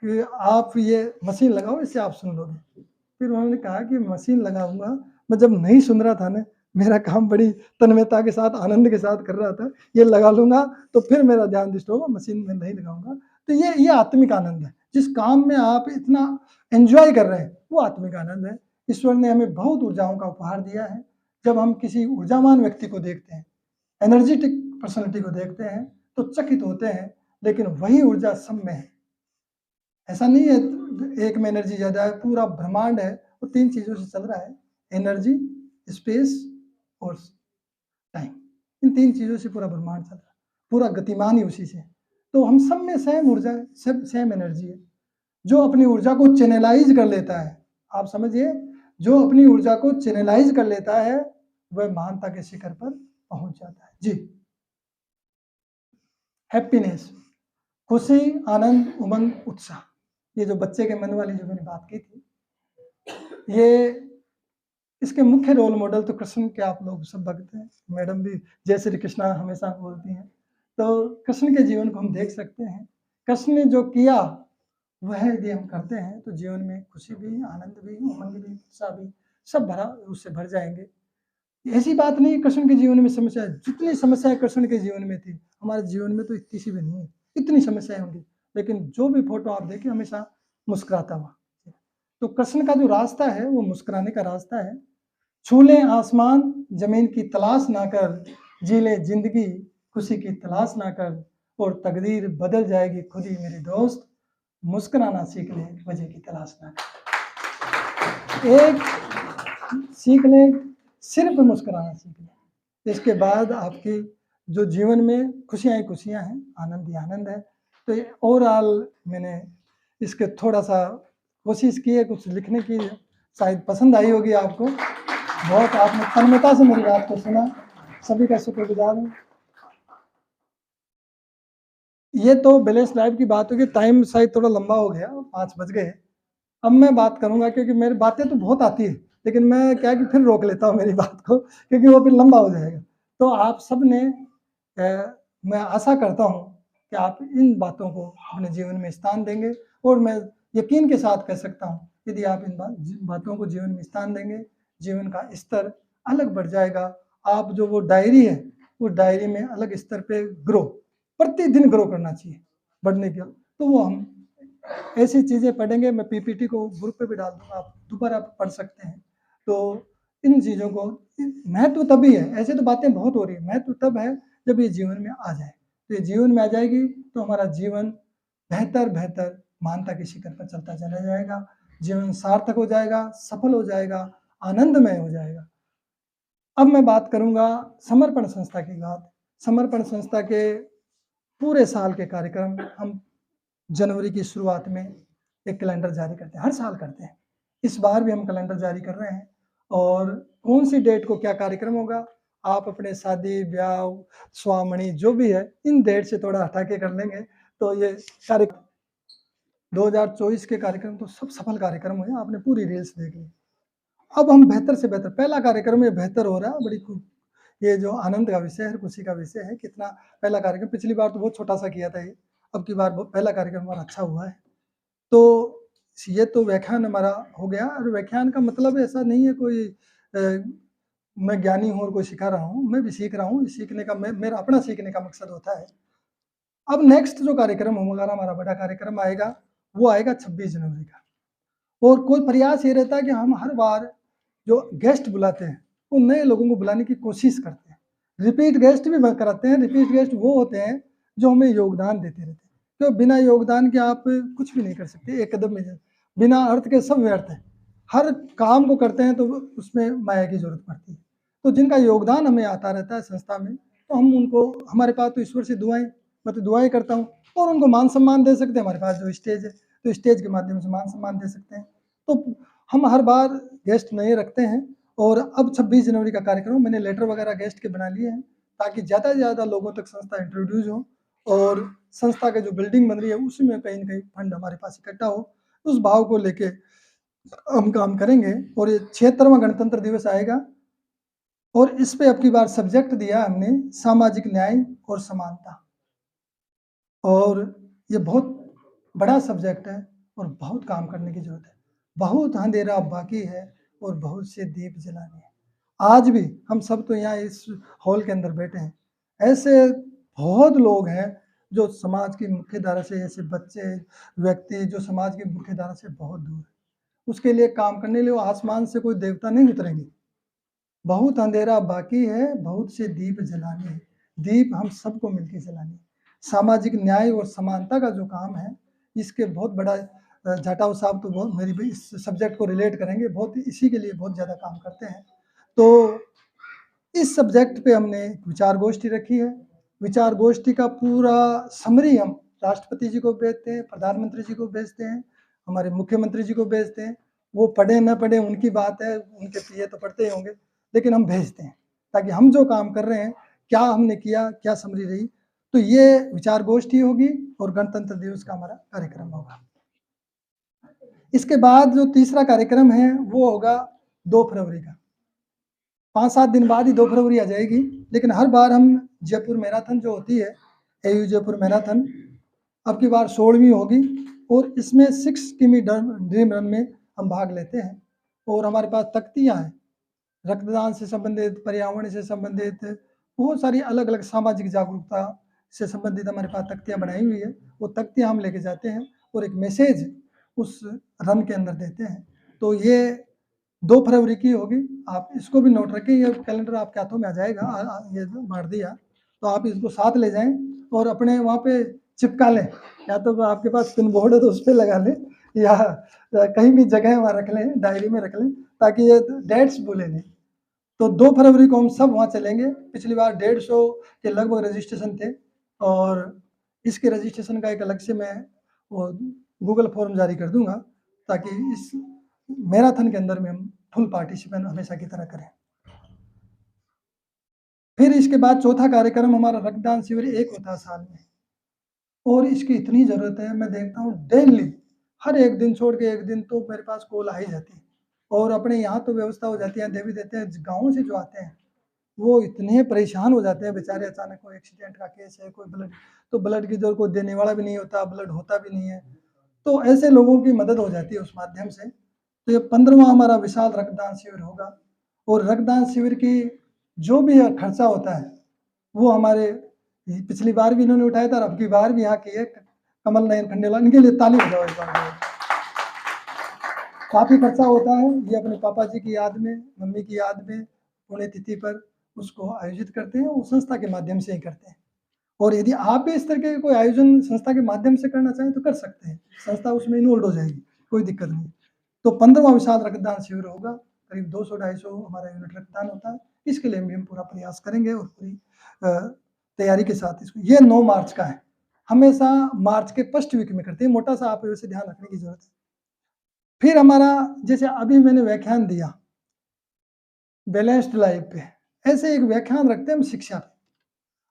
कि आप ये मशीन लगाओ, इससे आप सुन लोगे। फिर उन्होंने कहा कि मशीन लगाऊंगा, मैं जब नहीं सुन रहा था ना, मेरा काम बड़ी तन्मयता के साथ आनंद के साथ कर रहा था, ये लगा लूंगा तो फिर मेरा ध्यान डिस्टर्ब होगा, मशीन में नहीं लगाऊंगा। तो ये आत्मिक आनंद है। जिस काम में आप इतना एंजॉय कर रहे हैं, वो आत्मिक आनंद है। ईश्वर ने हमें बहुत ऊर्जाओं का उपहार दिया है। जब हम किसी ऊर्जावान व्यक्ति को देखते हैं, एनर्जेटिक पर्सनैलिटी को देखते हैं, तो चकित होते हैं, लेकिन वही ऊर्जा सब में है। ऐसा नहीं है एक में एनर्जी ज़्यादा है, पूरा ब्रह्मांड है, वो 3 चीज़ों से चल रहा है, एनर्जी, स्पेस और टाइम। इन 3 चीज़ों से पूरा ब्रह्मांड चल रहा है, पूरा गतिमान ही उसी से। तो हम सब में सेम ऊर्जा है, सब सेम एनर्जी है। जो अपनी ऊर्जा को चैनलाइज कर लेता है, आप समझिए, जो अपनी ऊर्जा को चैनलाइज कर लेता है, वह महानता के शिखर पर पहुंच जाता है। जी, हैप्पीनेस, खुशी, आनंद, उमंग, उत्साह, ये जो बच्चे के मन वाली जो मैंने बात की थी, ये इसके मुख्य रोल मॉडल तो कृष्ण के आप लोग सब भक्त हैं। मैडम भी जय श्री कृष्णा हमेशा बोलती हैं, तो कृष्ण के जीवन को हम देख सकते हैं। कृष्ण ने जो किया वह यदि हम करते हैं तो जीवन में खुशी भी, आनंद भी, उमंग भी, उत्साह भी, सब भरा उससे भर जाएंगे। ऐसी बात नहीं कृष्ण के जीवन में समस्या है, जितनी समस्याएं कृष्ण के जीवन में थी, हमारे जीवन में तो इतनी सी भी नहीं है, इतनी समस्याएं होंगी, लेकिन जो भी फोटो आप देखें हमेशा मुस्कुराता हुआ। तो कृष्ण का जो रास्ता है वो मुस्कुराने का रास्ता है। छू ले आसमान जमीन की तलाश ना कर, जी ले जिंदगी खुशी की तलाश ना कर, और तकदीर बदल जाएगी खुद ही मेरे दोस्त, मुस्कुराना सीख ले वजह की तलाश ना कर। एक सीख ले, सिर्फ मुस्कुराना सीख ले, इसके बाद आपकी जो जीवन में खुशियाँ ही खुशियाँ हैं, आनंद ही आनंद है। तो ये ओवरऑल मैंने इसके थोड़ा सा कोशिश की है कुछ लिखने की, शायद पसंद आई होगी आपको। बहुत आपने तन्मयता से मेरी बात को सुना, सभी का शुक्रगुजार हूँ। ये तो बैलेंस लाइफ की बात होगी, टाइम शायद थोड़ा लंबा हो गया, 5 बज गए। अब मैं बात करूंगा, क्योंकि मेरी बातें तो बहुत आती है, लेकिन मैं क्या कि फिर रोक लेता हूँ मेरी बात को, क्योंकि वो फिर लंबा हो जाएगा। तो आप सब ने मैं आशा करता हूँ कि आप इन बातों को अपने जीवन में स्थान देंगे, और मैं यकीन के साथ कह सकता हूँ यदि आप इन बातों को जीवन में स्थान देंगे, जीवन का स्तर अलग बढ़ जाएगा। आप जो वो डायरी है, उस डायरी में अलग स्तर पे ग्रो, प्रतिदिन ग्रो करना चाहिए बढ़ने का। तो वो हम ऐसी चीज़ें पढ़ेंगे, मैं पीपीटी को ग्रुप पे भी डाल दूंगा, आप दोबारा पढ़ सकते हैं। तो इन चीज़ों को महत्व तभी है, ऐसे तो बातें बहुत हो रही है, महत्व तब है जब ये जीवन में आ जाए। तो ये जीवन में आ जाएगी तो हमारा जीवन बेहतर बेहतर महानता के शिखर पर चलता चला जाएगा, जीवन सार्थक हो जाएगा, सफल हो जाएगा, आनंदमय हो जाएगा। अब मैं बात करूंगा समर्पण संस्था की बात। समर्पण संस्था के पूरे साल के कार्यक्रम हम जनवरी की शुरुआत में एक कैलेंडर जारी करते हैं, हर साल करते हैं। इस बार भी हम कैलेंडर जारी कर रहे हैं, और कौन सी डेट को क्या कार्यक्रम होगा आप अपने शादी ब्याह स्वामणी जो भी है इन डेट से थोड़ा हटा के कर लेंगे तो ये कार्यक्रम 2024 के कार्यक्रम तो सब सफल कार्यक्रम हुए, आपने पूरी रील्स देख ली। अब हम बेहतर से बेहतर, पहला कार्यक्रम ये बेहतर हो रहा है, ये जो आनंद का विषय है, खुशी का विषय है। कितना पहला कार्यक्रम, पिछली बार तो बहुत छोटा सा किया था ये, अब की बार पहला कार्यक्रम हमारा अच्छा हुआ है। तो ये तो व्याख्यान हमारा हो गया, और व्याख्यान का मतलब ऐसा नहीं है कोई मैं ज्ञानी हूँ और कोई सिखा रहा हूँ, मैं भी सीख रहा हूँ। सीखने का मेरा अपना सीखने का मकसद होता है। अब नेक्स्ट जो कार्यक्रम होगा, हमारा बड़ा कार्यक्रम आएगा, वो आएगा 26 जनवरी का। और कोई प्रयास ये रहता है कि हम हर बार जो गेस्ट बुलाते हैं वो नए लोगों को बुलाने की कोशिश करते हैं। रिपीट गेस्ट भी कराते हैं। रिपीट गेस्ट वो होते हैं जो हमें योगदान देते रहते हैं, तो बिना योगदान के आप कुछ भी नहीं कर सकते। एक कदम में बिना अर्थ के सब व्यर्थ है। हर काम को करते हैं तो उसमें माया की जरूरत पड़ती है। तो जिनका योगदान हमें आता रहता है संस्था में, तो हम उनको, हमारे पास तो ईश्वर से दुआएं, मैं तो दुआएं करता हूँ, और उनको मान सम्मान दे सकते हैं। हमारे पास जो स्टेज है, तो स्टेज के माध्यम से मान सम्मान दे सकते हैं। तो हम हर बार गेस्ट नए रखते हैं। और अब 26 जनवरी का कार्यक्रम मैंने लेटर वगैरह गेस्ट के बना लिए हैं, ताकि ज़्यादा से ज़्यादा लोगों तक संस्था इंट्रोड्यूस हो, और संस्था के जो बिल्डिंग बन रही है उसमें कहीं न कहीं फंड हमारे पास इकट्ठा हो। उस भाव को लेके हम काम करेंगे। और ये 76वां गणतंत्र दिवस आएगा, और इस पे अब की बार सब्जेक्ट दिया हमने सामाजिक न्याय और समानता। और ये बहुत बड़ा सब्जेक्ट है और बहुत काम करने की जरूरत है। बहुत अंधेरा बाकी है और बहुत से दीप जलाने हैं। आज भी हम सब तो यहाँ इस हॉल के अंदर बैठे हैं, ऐसे बहुत लोग हैं जो समाज की मुख्य धारा से, ऐसे बच्चे व्यक्ति जो समाज की मुख्य धारा से बहुत दूर है। उसके लिए काम करने के लिए वो आसमान से कोई देवता नहीं उतरेंगे। बहुत अंधेरा बाकी है, बहुत से दीप जलाने हैं। दीप हम सबको मिलकर जलाने हैं। सामाजिक न्याय और समानता का जो काम है, इसके बहुत बड़ा जाटव साहब तो बहुत मेरी इस सब्जेक्ट को रिलेट करेंगे, बहुत इसी के लिए बहुत ज़्यादा काम करते हैं। तो इस सब्जेक्ट पे हमने विचार गोष्ठी रखी है। विचार गोष्ठी का पूरा समरी हम राष्ट्रपति जी को भेजते हैं, प्रधानमंत्री जी को भेजते हैं, हमारे मुख्यमंत्री जी को भेजते हैं। वो पढ़े न पढ़े उनकी बात है, उनके पीए तो पढ़ते ही होंगे, लेकिन हम भेजते हैं ताकि हम जो काम कर रहे हैं, क्या हमने किया, क्या समरी रही। तो ये विचार गोष्ठी होगी और गणतंत्र दिवस का हमारा कार्यक्रम होगा। इसके बाद जो तीसरा कार्यक्रम है वो होगा 2 फरवरी का। 5-7 दिन बाद ही 2 फरवरी आ जाएगी, लेकिन हर बार हम जयपुर मैराथन जो होती है, एयू जयपुर मैराथन, अब की बार 16वीं होगी, और इसमें 6 किमी ड्रीम रन में हम भाग लेते हैं। और हमारे पास तख्तियाँ हैं, रक्तदान से संबंधित, पर्यावरण से संबंधित, बहुत सारी अलग अलग सामाजिक जागरूकता से संबंधित हमारे पास तख्तियाँ बनाई हुई है। वो तख्तियाँ हम लेके जाते हैं और एक मैसेज उस रन के अंदर देते हैं। तो ये 2 फरवरी की होगी, आप इसको भी नोट रखें। ये कैलेंडर आपके हाथों में आ जाएगा, ये बांट दिया, तो आप इसको साथ ले जाएं और अपने वहाँ पे चिपका लें, या तो आपके पास पिन बोर्ड है तो उस पर लगा लें, या कहीं भी जगह वहाँ रख लें, डायरी में रख लें, ताकि ये डेट्स भूले नहीं। तो 2 फरवरी को हम सब वहाँ चलेंगे। पिछली बार 150 के लगभग रजिस्ट्रेशन थे, और इसके रजिस्ट्रेशन का एक अलग से मैं वो गूगल फॉर्म जारी कर दूंगा, ताकि इस मैराथन के अंदर में हम फुल पार्टिसिपेंट हमेशा की तरह करें। फिर इसके बाद चौथा कार्यक्रम हमारा रक्तदान शिविर एक होता है साल में, और इसकी इतनी ज़रूरत है, मैं देखता हूँ डेली हर एक दिन छोड़ के एक दिन तो मेरे पास कॉल आ ही जाती है। और अपने यहाँ तो व्यवस्था हो जाती है, देवी देते हैं, गाँव से जो आते हैं वो इतने परेशान हो जाते हैं बेचारे। अचानक कोई एक्सीडेंट का केस है, कोई ब्लड, तो ब्लड की जरूरत, कोई देने वाला भी नहीं होता, ब्लड होता भी नहीं है, तो ऐसे लोगों की मदद हो जाती है उस माध्यम से। तो ये 15वां हमारा विशाल रक्तदान शिविर होगा। और रक्तदान शिविर की जो भी खर्चा होता है वो हमारे, पिछली बार भी इन्होंने उठाया था और अब की बार भी यहाँ की है कमल नयन खंडेलवाल, इनके लिए ताली बजाओ एक बार। काफ़ी खर्चा होता है, ये अपने पापा जी की याद में, मम्मी की याद में पुण्यतिथि पर उसको आयोजित करते हैं, वो संस्था के माध्यम से ही करते हैं। और यदि आप भी इस तरह के कोई आयोजन संस्था के माध्यम से करना चाहें तो कर सकते हैं, संस्था उसमें इन्वॉल्व हो जाएगी, कोई दिक्कत नहीं। तो 15वां विशाल रक्तदान शिविर होगा, करीब 200-250 हमारा यूनिट रक्तदान होता है। इसके लिए भी हम पूरा प्रयास करेंगे और पूरी तैयारी के साथ इसको। ये 9 मार्च का है, हमेशा मार्च के फर्स्ट वीक में करते हैं, मोटा सा आप वैसे ध्यान रखने की जरूरत है। फिर हमारा, जैसे अभी मैंने व्याख्यान दिया बैलेंस्ड लाइफ पे, ऐसे एक व्याख्यान रखते हैं हम शिक्षा पे,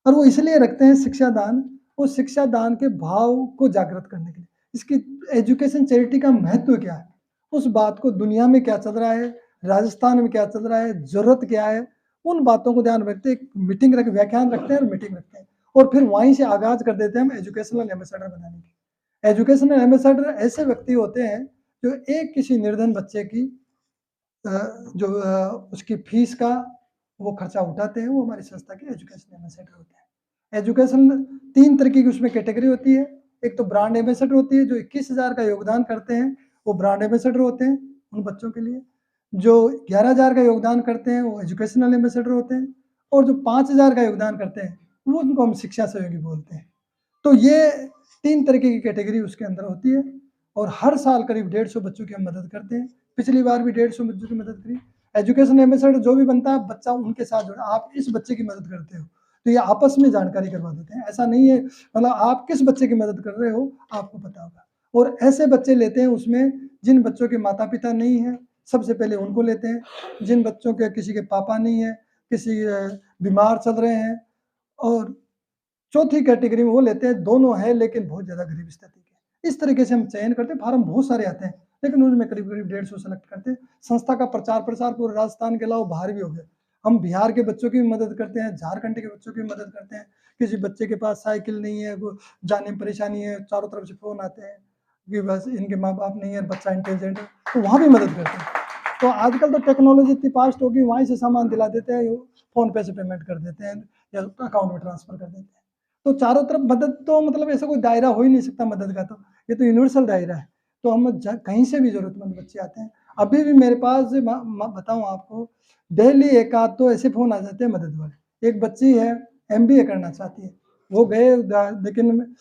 और वो इसलिए रखते हैं शिक्षादान, वो शिक्षादान के भाव को जागृत करने के लिए। इसकी एजुकेशन चैरिटी का महत्व क्या है, उस बात को दुनिया में क्या चल रहा है, राजस्थान में क्या चल रहा है, ज़रूरत क्या है, उन बातों को ध्यान रखते एक मीटिंग रख व्याख्यान रखते हैं और मीटिंग रखते हैं, और फिर वहीं से आगाज़ कर देते हैं हम एजुकेशनल एम्बेसडर बनाने की। एजुकेशनल एम्बेसडर ऐसे व्यक्ति होते हैं जो एक किसी निर्धन बच्चे की उसकी फीस का वो खर्चा उठाते हैं, वो हमारी संस्था के एजुकेशन एम्बेसडर होते हैं। एजुकेशन 3 तरीके की उसमें कैटेगरी होती है। एक तो ब्रांड एम्बेसडर होती है, जो 21,000 का योगदान करते हैं, वो ब्रांड एम्बेसडर होते हैं उन बच्चों के लिए। जो 11,000 का योगदान करते हैं, वो एजुकेशनल एम्बेसडर होते हैं, और जो 5,000 का योगदान करते हैं, वो उनको हम शिक्षा सहयोगी बोलते हैं। तो ये 3 तरीके की कैटेगरी उसके अंदर होती है, और हर साल करीब 150 बच्चों की हम मदद करते हैं। पिछली बार भी 150 बच्चों की मदद करी। एजुकेशन एम्बेसडर जो भी बनता है, बच्चा उनके साथ जुड़ा, आप इस बच्चे की मदद करते हो, तो ये आपस में जानकारी करवा देते हैं। ऐसा नहीं है, मतलब आप किस बच्चे की मदद कर रहे हो, आपको पता होगा। और ऐसे बच्चे लेते हैं उसमें जिन बच्चों के माता-पिता नहीं हैं, सबसे पहले उनको लेते हैं। जिन बच्चों के किसी के पापा नहीं है, किसी बीमार चल रहे हैं, और चौथी कैटेगरी में वो लेते हैं दोनों हैं लेकिन बहुत ज़्यादा गरीब स्थिति के। इस तरीके से हम चयन करते हैं, फार्म बहुत सारे आते हैं, लेकिन उनमें करीब-करीब 150 सेलेक्ट करते हैं। संस्था का प्रचार-प्रसार पूरे राजस्थान के अलावा बाहर भी हो गया। हम बिहार के बच्चों की भी मदद करते हैं, झारखंड के बच्चों की भी मदद करते हैं। किसी बच्चे के पास साइकिल नहीं है, वो जाने में परेशानी है, चारों तरफ से फ़ोन आते हैं कि बस इनके माँ-बाप नहीं है, बच्चा इंटेलिजेंट है, तो वहाँ भी मदद करते हैं। तो आजकल तो टेक्नोलॉजी इतनी फास्ट हो गई, वहीं से सामान दिला देते हैं, फ़ोन पे से पेमेंट कर देते हैं या अकाउंट में ट्रांसफ़र कर देते हैं। तो चारों तरफ मदद, तो मतलब ऐसा कोई दायरा हो ही नहीं सकता मदद का, तो ये तो यूनिवर्सल दायरा है। तो हम कहीं से भी ज़रूरतमंद बच्चे आते हैं। अभी भी मेरे पास बताऊँ आपको, डेली एक आध तो ऐसे फ़ोन आ जाते हैं मदद वाले। एक बच्ची है, एमबीए करना चाहती है, वो गए लेकिन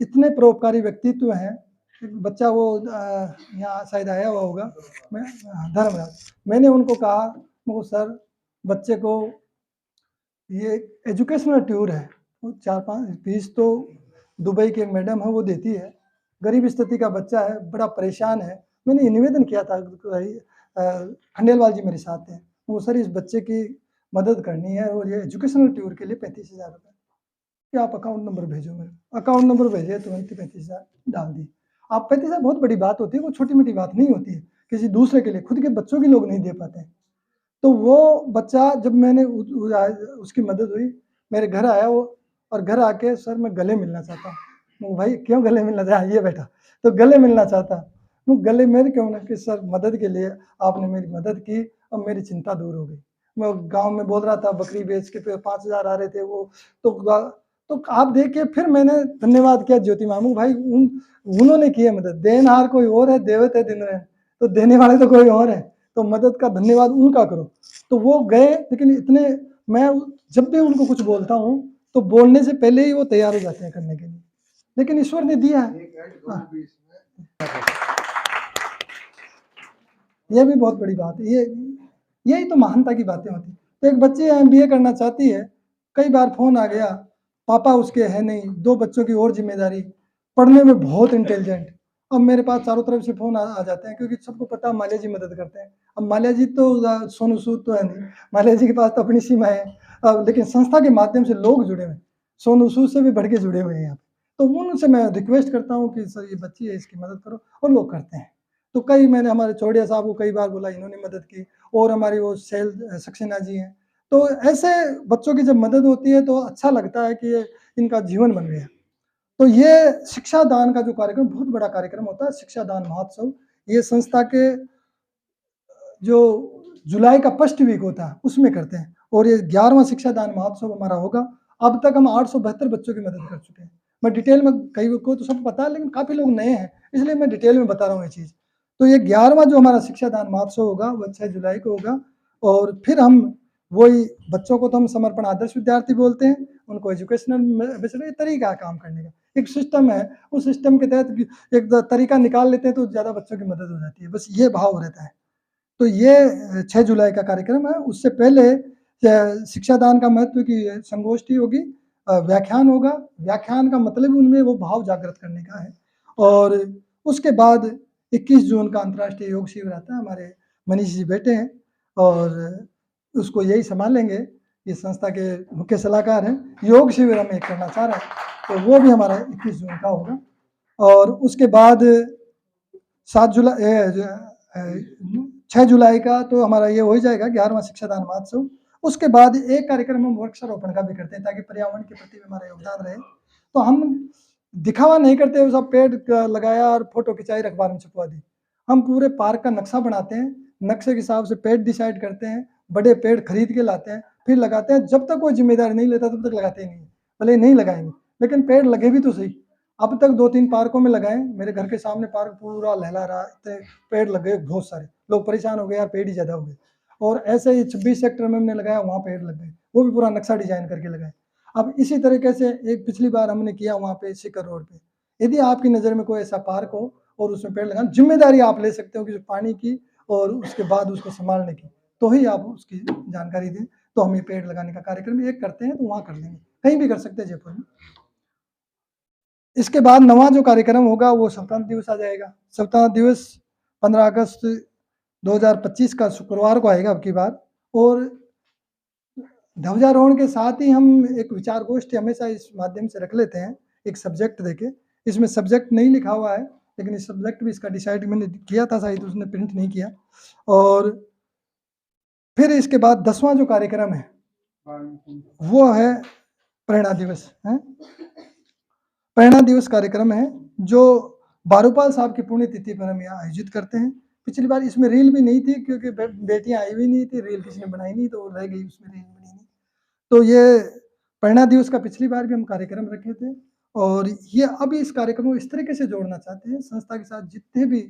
इतने परोपकारी व्यक्तित्व हैं। एक बच्चा वो यहाँ शायद आया हुआ होगा, मैं धर्मराज, मैंने उनको कहा, सर बच्चे को ये एजुकेशनल टूर है, वो 4-5 फीस तो दुबई की एक मैडम है वो देती है, गरीब स्थिति का बच्चा है, बड़ा परेशान है। मैंने ये निवेदन किया था, खंडेलवाल जी मेरे साथ थे, वो सर इस बच्चे की मदद करनी है और ये एजुकेशनल टूर के लिए 35,000 रुपये, कि आप अकाउंट नंबर भेजो मेरे। अकाउंट नंबर भेजे, तुरंत ही 35,000 डाल दिए। आप 35,000 बहुत बड़ी बात होती है, वो छोटी-मोटी बात नहीं होती है, किसी दूसरे के लिए, खुद के बच्चों के लोग नहीं दे पाते हैं। तो वो बच्चा, जब मैंने उसकी मदद हुई, मेरे घर आया वो, और घर आके, सर मैं गले मिलना चाहता हूँ। मैं भाई क्यों गले मिलना चाहता? ये बेटा तो गले मिलना चाहता। मैं गले मेरे क्यों ना, कि सर मदद के लिए आपने मेरी मदद की, अब मेरी चिंता दूर हो गई। मैं गाँव में बोल रहा था, बकरी बेच के 5,000 आ रहे थे वो, तो आप देखिए, फिर मैंने धन्यवाद किया ज्योति मामू भाई, उन्होंने की है मदद। देनहार कोई और है, देवत है दिन रहन, तो देने वाले तो कोई और है, तो मदद का धन्यवाद उनका करो। तो वो गए, लेकिन इतने, मैं जब भी उनको कुछ बोलता हूँ, तो बोलने से पहले ही वो तैयार हो जाते हैं करने के लिए, लेकिन ईश्वर ने दिया है। ये भी बहुत बड़ी बात है, यही तो महानता की बातें होती हैं। तो एक बच्ची एमबीए करना चाहती है, कई बार फ़ोन आ गया, पापा उसके है नहीं, 2 बच्चों की और ज़िम्मेदारी, पढ़ने में बहुत इंटेलिजेंट। अब मेरे पास चारों तरफ से फ़ोन आ जाते हैं, क्योंकि सबको पता है माल्या जी मदद करते हैं। अब माल्या जी तो सोनू सूद तो है नहीं, माल्या जी के पास तो अपनी सीमा है। लेकिन संस्था के माध्यम से लोग जुड़े हुए हैं, सोनू सूद से भी बढ़ के जुड़े हुए हैं यहाँ पे। तो उनसे मैं रिक्वेस्ट करता हूँ कि सर ये बच्ची है, इसकी मदद करो, और लोग करते हैं। तो कई, मैंने हमारे चौड़िया साहब को कई बार बोला, इन्होंने मदद की, और हमारी वो शैल सक्सेना जी हैं। तो ऐसे बच्चों की जब मदद होती है, तो अच्छा लगता है कि ये इनका जीवन बन गया। तो ये शिक्षा दान का जो कार्यक्रम, बहुत बड़ा कार्यक्रम होता है, शिक्षा दान महोत्सव। ये संस्था के जो जुलाई का फर्स्ट वीक होता है, उसमें करते हैं, और ये 11वां शिक्षा दान महोत्सव हमारा होगा। अब तक हम 872 बच्चों की मदद कर चुके हैं। मैं डिटेल में, कई को तो सब पता है, लेकिन काफ़ी लोग नए हैं, इसलिए मैं डिटेल में बता रहा हूँ ये चीज़। तो ये 11वां जो हमारा शिक्षा दान महोत्सव होगा, वो 6 जुलाई को होगा, और फिर हम वही बच्चों को तो हम समर्पण आदर्श विद्यार्थी बोलते हैं, उनको एजुकेशनल बेसिकली तरीका है काम करने का, एक सिस्टम है, उस सिस्टम के तहत एक तरीका निकाल लेते हैं, तो ज़्यादा बच्चों की मदद हो जाती है, बस ये भाव रहता है। तो ये 6 जुलाई का कार्यक्रम है। उससे पहले शिक्षा दान का महत्व की संगोष्ठी होगी, व्याख्यान होगा। व्याख्यान का मतलब उनमें वो भाव जागृत करने का है, और उसके बाद 21 जून का अंतर्राष्ट्रीय योग शिविर आता है। हमारे मनीष जी बैठे हैं, और उसको यही संभालेंगे ये संस्था के मुख्य सलाहकार हैं। योग शिविर हम एक करना चाह रहे हैं, तो वो भी हमारा 21 जून का होगा। और उसके बाद 6 जुलाई का तो हमारा ये हो ही जाएगा 11वां शिक्षादान महोत्सव। उसके बाद एक कार्यक्रम हम वृक्षारोपण का भी करते हैं, ताकि पर्यावरण के प्रति भी हमारा योगदान रहे। तो हम दिखावा नहीं करते, सब पेड़ लगाया और फोटो खिंचाई अखबार में छपवा दी। हम पूरे पार्क का नक्शा बनाते हैं, नक्शे के हिसाब से पेड़ डिसाइड करते हैं, बड़े पेड़ खरीद के लाते हैं, फिर लगाते हैं। जब तक कोई जिम्मेदारी नहीं लेता तब तक लगाते ही नहीं, भले नहीं लगाएंगे लेकिन पेड़ लगे भी तो सही। अब तक 2-3 पार्कों में लगाए, मेरे घर के सामने पार्क पूरा लहला रहा, इतने पेड़ लग गए बहुत सारे, लोग परेशान हो गए, यार पेड़ ही ज्यादा हो गए। और ऐसे ही 26 सेक्टर में हमने लगाया, वहाँ पेड़ लग गए, वो भी पूरा नक्शा डिजाइन करके लगाए। अब इसी तरीके से एक पिछली बार हमने किया वहाँ पे सिकर रोड पे। यदि आपकी नज़र में कोई ऐसा पार्क हो और उसमें पेड़ लगाना, जिम्मेदारी आप ले सकते हो कि पानी की और उसके बाद उसको संभालने की, तो ही आप उसकी जानकारी दें। तो हम ये पेड़ लगाने का कार्यक्रम एक करते हैं, तो वहाँ कर लेंगे, कहीं भी कर सकते हैं जयपुर में। इसके बाद 9वां जो कार्यक्रम होगा वो स्वतंत्रता दिवस आ जाएगा। स्वतंत्रता दिवस 15 अगस्त 2025 का शुक्रवार को आएगा अब की बार। और ध्वजारोहण के साथ ही हम एक विचार गोष्ठी हमेशा इस माध्यम से रख लेते हैं, एक सब्जेक्ट देके। इसमें सब्जेक्ट नहीं लिखा हुआ है, लेकिन इस सब्जेक्ट भी इसका डिसाइड मैंने किया था, शायद उसने प्रिंट नहीं किया। और फिर इसके बाद 10वां जो कार्यक्रम है वो है प्रेरणा दिवस है। प्रेरणा दिवस कार्यक्रम है जो बारूपाल साहब की पुण्यतिथि पर हम यहाँ आयोजित करते हैं। पिछली बार इसमें रील भी नहीं थी, क्योंकि बेटियां आई हुई नहीं थी, रील किसी ने बनाई नहीं, तो रह गई, उसमें रील बनी नहीं। तो ये प्रेरणा दिवस का पिछली बार भी हम कार्यक्रम रखे थे, और ये अभी इस कार्यक्रम को इस तरीके से जोड़ना चाहते हैं, संस्था के साथ जितने भी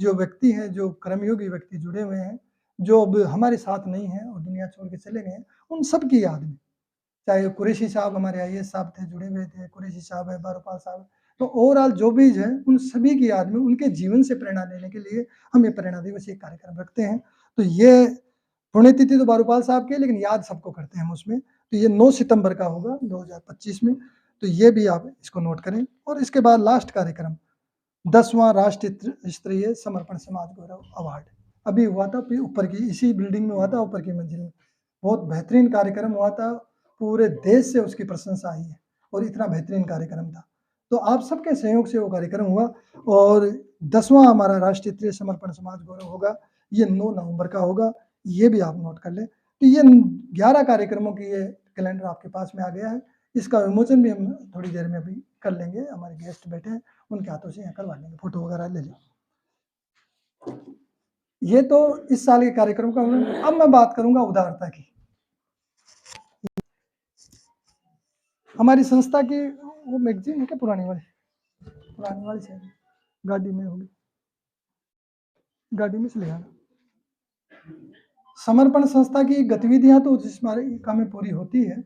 जो व्यक्ति हैं, जो कर्मयोगी व्यक्ति जुड़े हुए हैं, जो अब हमारे साथ नहीं हैं और दुनिया छोड़ के चले गए हैं, उन सब की याद में, चाहे कुरैशी साहब हमारे IAS साहब थे, जुड़े हुए थे, कुरैशी साहब है, बारूपाल साहब, तो ओवरऑल जो भी है उन सभी की याद में, उनके जीवन से प्रेरणा लेने के लिए हम ये प्रेरणा दिवस एक कार्यक्रम रखते हैं। तो ये पुण्यतिथि तो बारूपाल साहब की, लेकिन याद सबको करते हैं हम उसमें। तो ये 9 सितंबर का होगा 2025 में, तो ये भी आप इसको नोट करें। और इसके बाद लास्ट कार्यक्रम 10वां राष्ट्रीय स्तरीय समर्पण समाज गौरव अवार्ड अभी हुआ था, ऊपर की इसी बिल्डिंग में हुआ था, ऊपर की मंजिल में। बहुत बेहतरीन कार्यक्रम हुआ था, पूरे देश से उसकी प्रशंसा आई है, और इतना बेहतरीन कार्यक्रम था। तो आप सबके सहयोग से वो कार्यक्रम हुआ। और 10वां हमारा राष्ट्रीय समर्पण समाज गौरव होगा, ये 9 नवंबर का होगा, ये भी आप नोट कर लें। तो ये 11 कार्यक्रमों की ये कैलेंडर आपके पास में आ गया है। इसका विमोचन भी हम थोड़ी देर में अभी कर लेंगे, हमारे गेस्ट बैठे हैं, उनके हाथों से यहाँ करवा लेंगे, फोटो वगैरह ले लें। ये तो इस साल के कार्यक्रम का। अब मैं बात करूंगा उदारता की। हमारी संस्था की वो मैगजीन है क्या, पुरानी वाली से गाड़ी में होगी, गाड़ी में से ले आना। समर्पण संस्था की गतिविधियां तो जिस मारिका में पूरी होती है,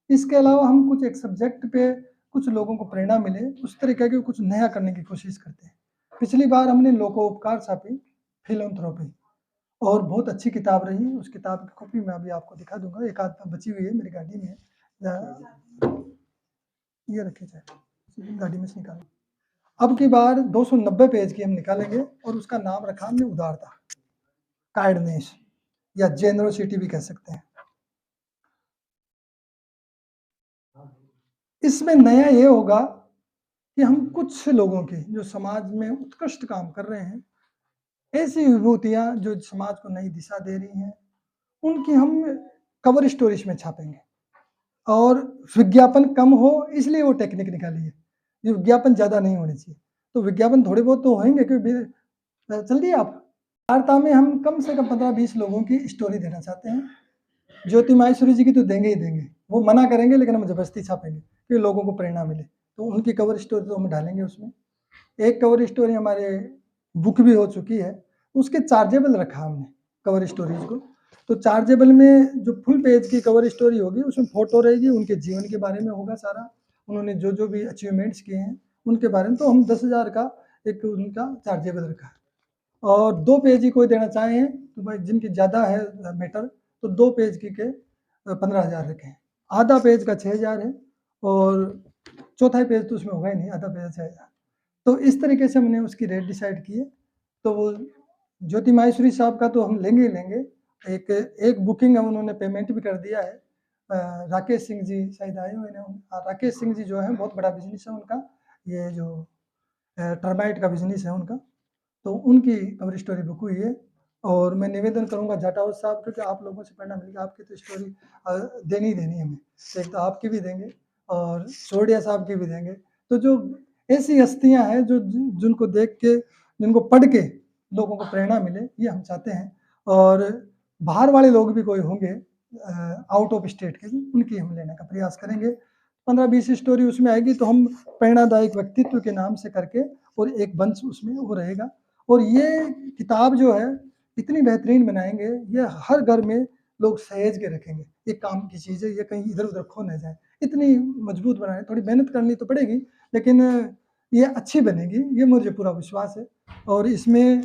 इसके अलावा हम कुछ एक सब्जेक्ट पे कुछ लोगों को प्रेरणा मिले, उस तरीके के कुछ नया करने की कोशिश करते हैं। पिछली बार हमने लोकोपकार छापी, फिलैंथ्रोपी, और बहुत अच्छी किताब रही। उस किताब की कॉपी मैं अभी आपको दिखा दूंगा, एक आध बची हुई है मेरी गाड़ी में, ये रखे जाए गाड़ी में से निकालो। अब की बार 290 पेज की हम निकालेंगे, और उसका नाम रखा हमने उदारता, काइंडनेस, या जेनरोसिटी भी कह सकते हैं। इसमें नया ये होगा कि हम कुछ लोगों की जो समाज में उत्कृष्ट काम कर रहे हैं, ऐसी विभूतियां जो समाज को नई दिशा दे रही हैं, उनकी हम कवर स्टोरीज में छापेंगे। और विज्ञापन कम हो इसलिए वो टेक्निक निकाली है, ये विज्ञापन ज़्यादा नहीं होने चाहिए। तो विज्ञापन थोड़े बहुत तो होंगे, क्योंकि चल दिए आप। वार्ता में हम कम से कम 15-20 लोगों की स्टोरी देना चाहते हैं। ज्योति माहेश्वरी जी की तो देंगे ही देंगे, वो मना करेंगे, लेकिन हम जबरदस्ती छापेंगे कि लोगों को प्रेरणा मिले। तो उनकी कवर स्टोरी तो हम डालेंगे उसमें। एक कवर स्टोरी हमारे बुक भी हो चुकी है, उसके चार्जेबल रखा हमने कवर स्टोरीज को। तो चार्जेबल में जो फुल पेज की कवर स्टोरी होगी, उसमें फोटो रहेगी, उनके जीवन के बारे में होगा सारा, उन्होंने जो जो भी अचीवमेंट्स किए हैं उनके बारे में। तो हम 10,000 का एक उनका चार्जेबल रखा है। और 2 पेज ही कोई देना चाहें तो भाई, जिनकी ज़्यादा है मैटर, तो 2 पेज की के 15,000 रखें। आधा पेज का 6,000 है, और चौथाई पेज तो उसमें होगा ही नहीं, आधा पेज 6,000। तो इस तरीके से हमने उसकी रेट डिसाइड की है। तो वो ज्योति माहेश्वरी साहब का तो हम लेंगे ही लेंगे। एक बुकिंग है, उन्होंने पेमेंट भी कर दिया है, राकेश सिंह जी शायद आए हुए हैं। राकेश सिंह जी जो है बहुत बड़ा बिजनेस है उनका, ये जो टर्माइट का बिजनेस है उनका, तो उनकी कवर स्टोरी बुक हुई है। और मैं निवेदन करूंगा जाटाउस साहब, क्योंकि आप लोगों से पढ़ना मिलेगा, आपकी तो स्टोरी देनी ही देनी है हमें, तो एक तो आपकी भी देंगे और सोडिया साहब की भी देंगे। तो जो ऐसी हस्तियां हैं जो जिनको देख के, जिनको पढ़ के लोगों को प्रेरणा मिले, ये हम चाहते हैं। और बाहर वाले लोग भी कोई होंगे आउट ऑफ स्टेट के भी, उनकी हम लेने का प्रयास करेंगे। 15-20 स्टोरी उसमें आएगी, तो हम प्रेरणादायक व्यक्तित्व के नाम से करके और एक बंच उसमें वो रहेगा। और ये किताब जो है इतनी बेहतरीन बनाएंगे, ये हर घर में लोग सहेज के रखेंगे। ये काम की चीज़ है, ये कहीं इधर उधर खो न जाए, इतनी मजबूत बनाए। थोड़ी मेहनत करनी तो पड़ेगी, लेकिन ये अच्छी बनेगी, ये मुझे पूरा विश्वास है। और इसमें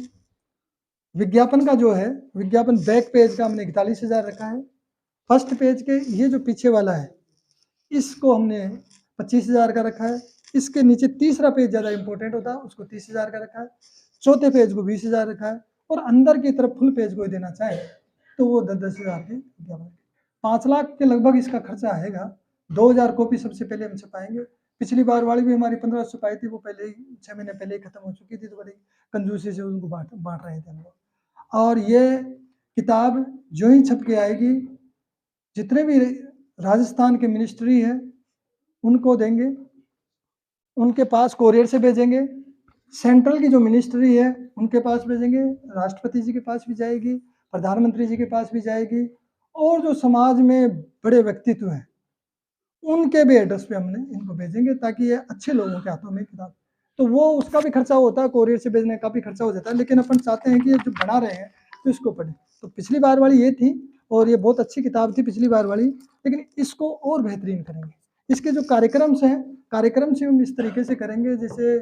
विज्ञापन का जो है, विज्ञापन बैक पेज का हमने 41,000 रखा है। फर्स्ट पेज के ये जो पीछे वाला है, इसको हमने 25,000 का रखा है। इसके नीचे तीसरा पेज ज़्यादा इंपॉर्टेंट होता है, उसको 30,000 का रखा है। चौथे पेज को 20,000 रखा है। और अंदर की तरफ फुल पेज कोई देना चाहे तो वो 10-10,000 के विज्ञापन। 5 लाख के लगभग इसका खर्चा आएगा। 2,000 कॉपी सबसे पहले हम छपाएंगे। पिछली बार वाली भी हमारी 15 छपाई थी, वो पहले ही 6 महीने पहले ही खत्म हो चुकी थी, तो बड़ी कंजूसी से उनको बांट रहे थे हम लोग। और ये किताब जो ही छप के आएगी, जितने भी राजस्थान के मिनिस्ट्री है उनको देंगे, उनके पास कोरियर से भेजेंगे। सेंट्रल की जो मिनिस्ट्री है उनके पास भेजेंगे, राष्ट्रपति जी के पास भी जाएगी, प्रधानमंत्री जी के पास भी जाएगी। और जो समाज में बड़े व्यक्तित्व हैं उनके भी एड्रेस पे हमने इनको भेजेंगे, ताकि ये अच्छे लोगों के हाथों में किताब, तो वो उसका भी खर्चा होता है, कोरियर से भेजने का भी खर्चा हो जाता है, लेकिन अपन चाहते हैं कि ये जो बना रहे हैं तो इसको पढ़ें। तो पिछली बार वाली ये थी, और ये बहुत अच्छी किताब थी पिछली बार वाली, लेकिन इसको और बेहतरीन करेंगे। इसके जो कार्यक्रम हैं, कार्यक्रम से हम इस तरीके से करेंगे जैसे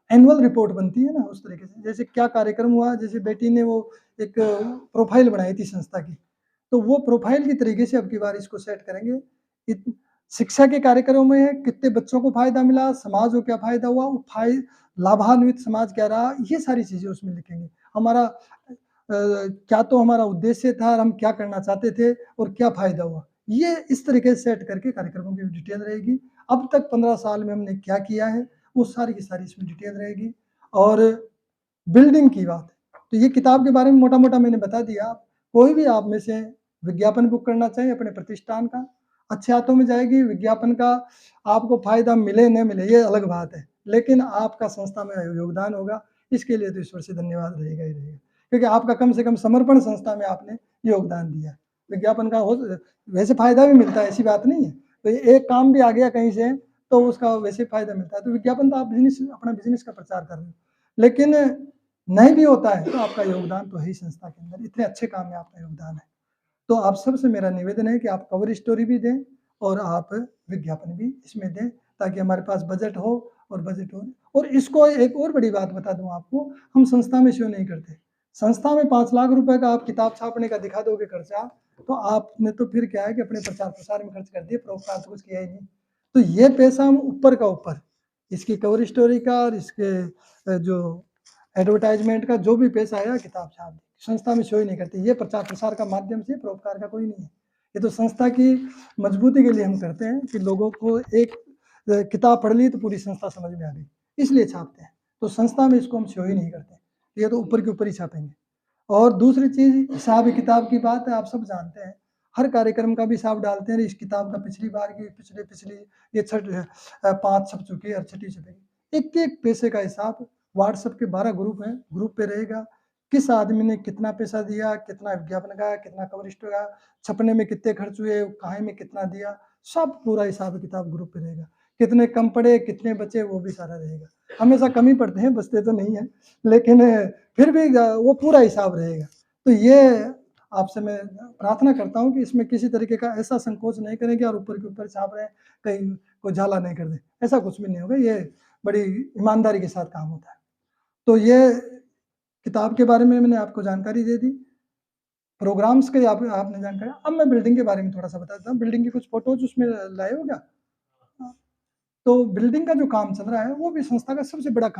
एनुअल रिपोर्ट बनती है ना, उस तरीके से, जैसे क्या कार्यक्रम हुआ, जैसे बेटी ने वो एक प्रोफाइल बनाई थी संस्था की, तो वो प्रोफाइल की तरीके से अब की बार इसको सेट करेंगे। शिक्षा के कार्यक्रमों में कितने बच्चों को फायदा मिला, समाज को क्या फायदा हुआ, लाभान्वित समाज क्या रहा, ये सारी चीजें उसमें लिखेंगे। हमारा क्या तो हमारा उद्देश्य था, हम क्या करना चाहते थे और क्या फायदा हुआ, ये इस तरीके से सेट करके कार्यक्रमों की डिटेल रहेगी। अब तक 15 साल में हमने क्या किया है, वो सारी की सारी इसमें डिटेल रहेगी। और बिल्डिंग की बात है, तो ये किताब के बारे में मोटा मोटा मैंने बता दिया। कोई भी आप में से विज्ञापन बुक करना चाहिए अपने प्रतिष्ठान का, अच्छे हाथों में जाएगी। विज्ञापन का आपको फायदा मिले न मिले ये अलग बात है, लेकिन आपका संस्था में योगदान होगा, इसके लिए तो ईश्वर से धन्यवाद रहेगा ही रहेगा, क्योंकि आपका कम से कम समर्पण संस्था में आपने योगदान दिया। विज्ञापन का हो वैसे फायदा भी मिलता है, ऐसी बात नहीं है, तो एक काम भी आ गया कहीं से तो उसका वैसे फायदा मिलता है। तो विज्ञापन तो आप बिजनेस, अपना बिजनेस का प्रचार कर रहे हो, लेकिन नहीं भी होता है तो आपका योगदान तो है ही संस्था के अंदर, इतने अच्छे काम में आपका योगदान है। तो आप सबसे मेरा निवेदन है कि आप कवर स्टोरी भी दें और आप विज्ञापन भी इसमें दें, ताकि हमारे पास बजट हो और बजट हो। और इसको एक और बड़ी बात बता दूं आपको, हम संस्था में शो नहीं करते। संस्था में 5 लाख रुपए का आप किताब छापने का दिखा दोगे खर्चा, तो आपने तो फिर क्या है कि अपने प्रचार प्रसार में खर्च कर दिए, परोपकार तो कुछ किया ही नहीं। तो ये पैसा हम ऊपर का ऊपर, इसकी कवर स्टोरी का और इसके जो एडवर्टाइजमेंट का जो भी पैसा आया किताब छाप दी, संस्था में शो ही नहीं करती। ये प्रचार प्रसार का माध्यम से, परोपकार का कोई नहीं है। ये तो संस्था की मजबूती के लिए हम करते हैं कि लोगों को एक किताब पढ़ ली तो पूरी संस्था समझ में आ गई, इसलिए छापते हैं। तो संस्था में इसको हम शो ही नहीं करते, ये तो ऊपर के ऊपर ही छापेंगे। और दूसरी चीज, हिसाब किताब की बात है, आप सब जानते हैं, हर कार्यक्रम का भी हिसाब डालते हैं। इस किताब का पिछली बार की, पिछली ये 5 छप चुकी है और 6ठी छपेगी। एक एक पैसे का हिसाब, व्हाट्सएप के 12 ग्रुप हैं, ग्रुप पे रहेगा, किस आदमी ने कितना पैसा दिया, कितना विज्ञापन का, कितना कवर स्टोरी का, छपने में कितने खर्च हुए, कहाँ में कितना दिया, सब पूरा हिसाब किताब ग्रुप पे रहेगा। कितने कम पड़े, कितने बचे, वो भी सारा रहेगा। हमेशा कम ही पड़ते हैं, बचते तो नहीं है, लेकिन फिर भी वो पूरा हिसाब रहेगा। तो ये आपसे मैं प्रार्थना करता हूँ कि इसमें किसी तरीके का ऐसा संकोच नहीं करेंगे और ऊपर के ऊपर छाप रहे हैं, कहीं को झाला नहीं कर दे, ऐसा कुछ भी नहीं होगा। ये बड़ी ईमानदारी के साथ काम होता है। तो ये किताब के बारे में मैंने आपको जानकारी दे दी, प्रोग्राम्स के आपने जानकारी। अब मैं बिल्डिंग के बारे में थोड़ा सा बता देता हूँ। बिल्डिंग की कुछ फोटोज उसमें लाए हो क्या? तो बिल्डिंग का जो काम चल रहा है वो भी संस्था का सबसे बड़ा काम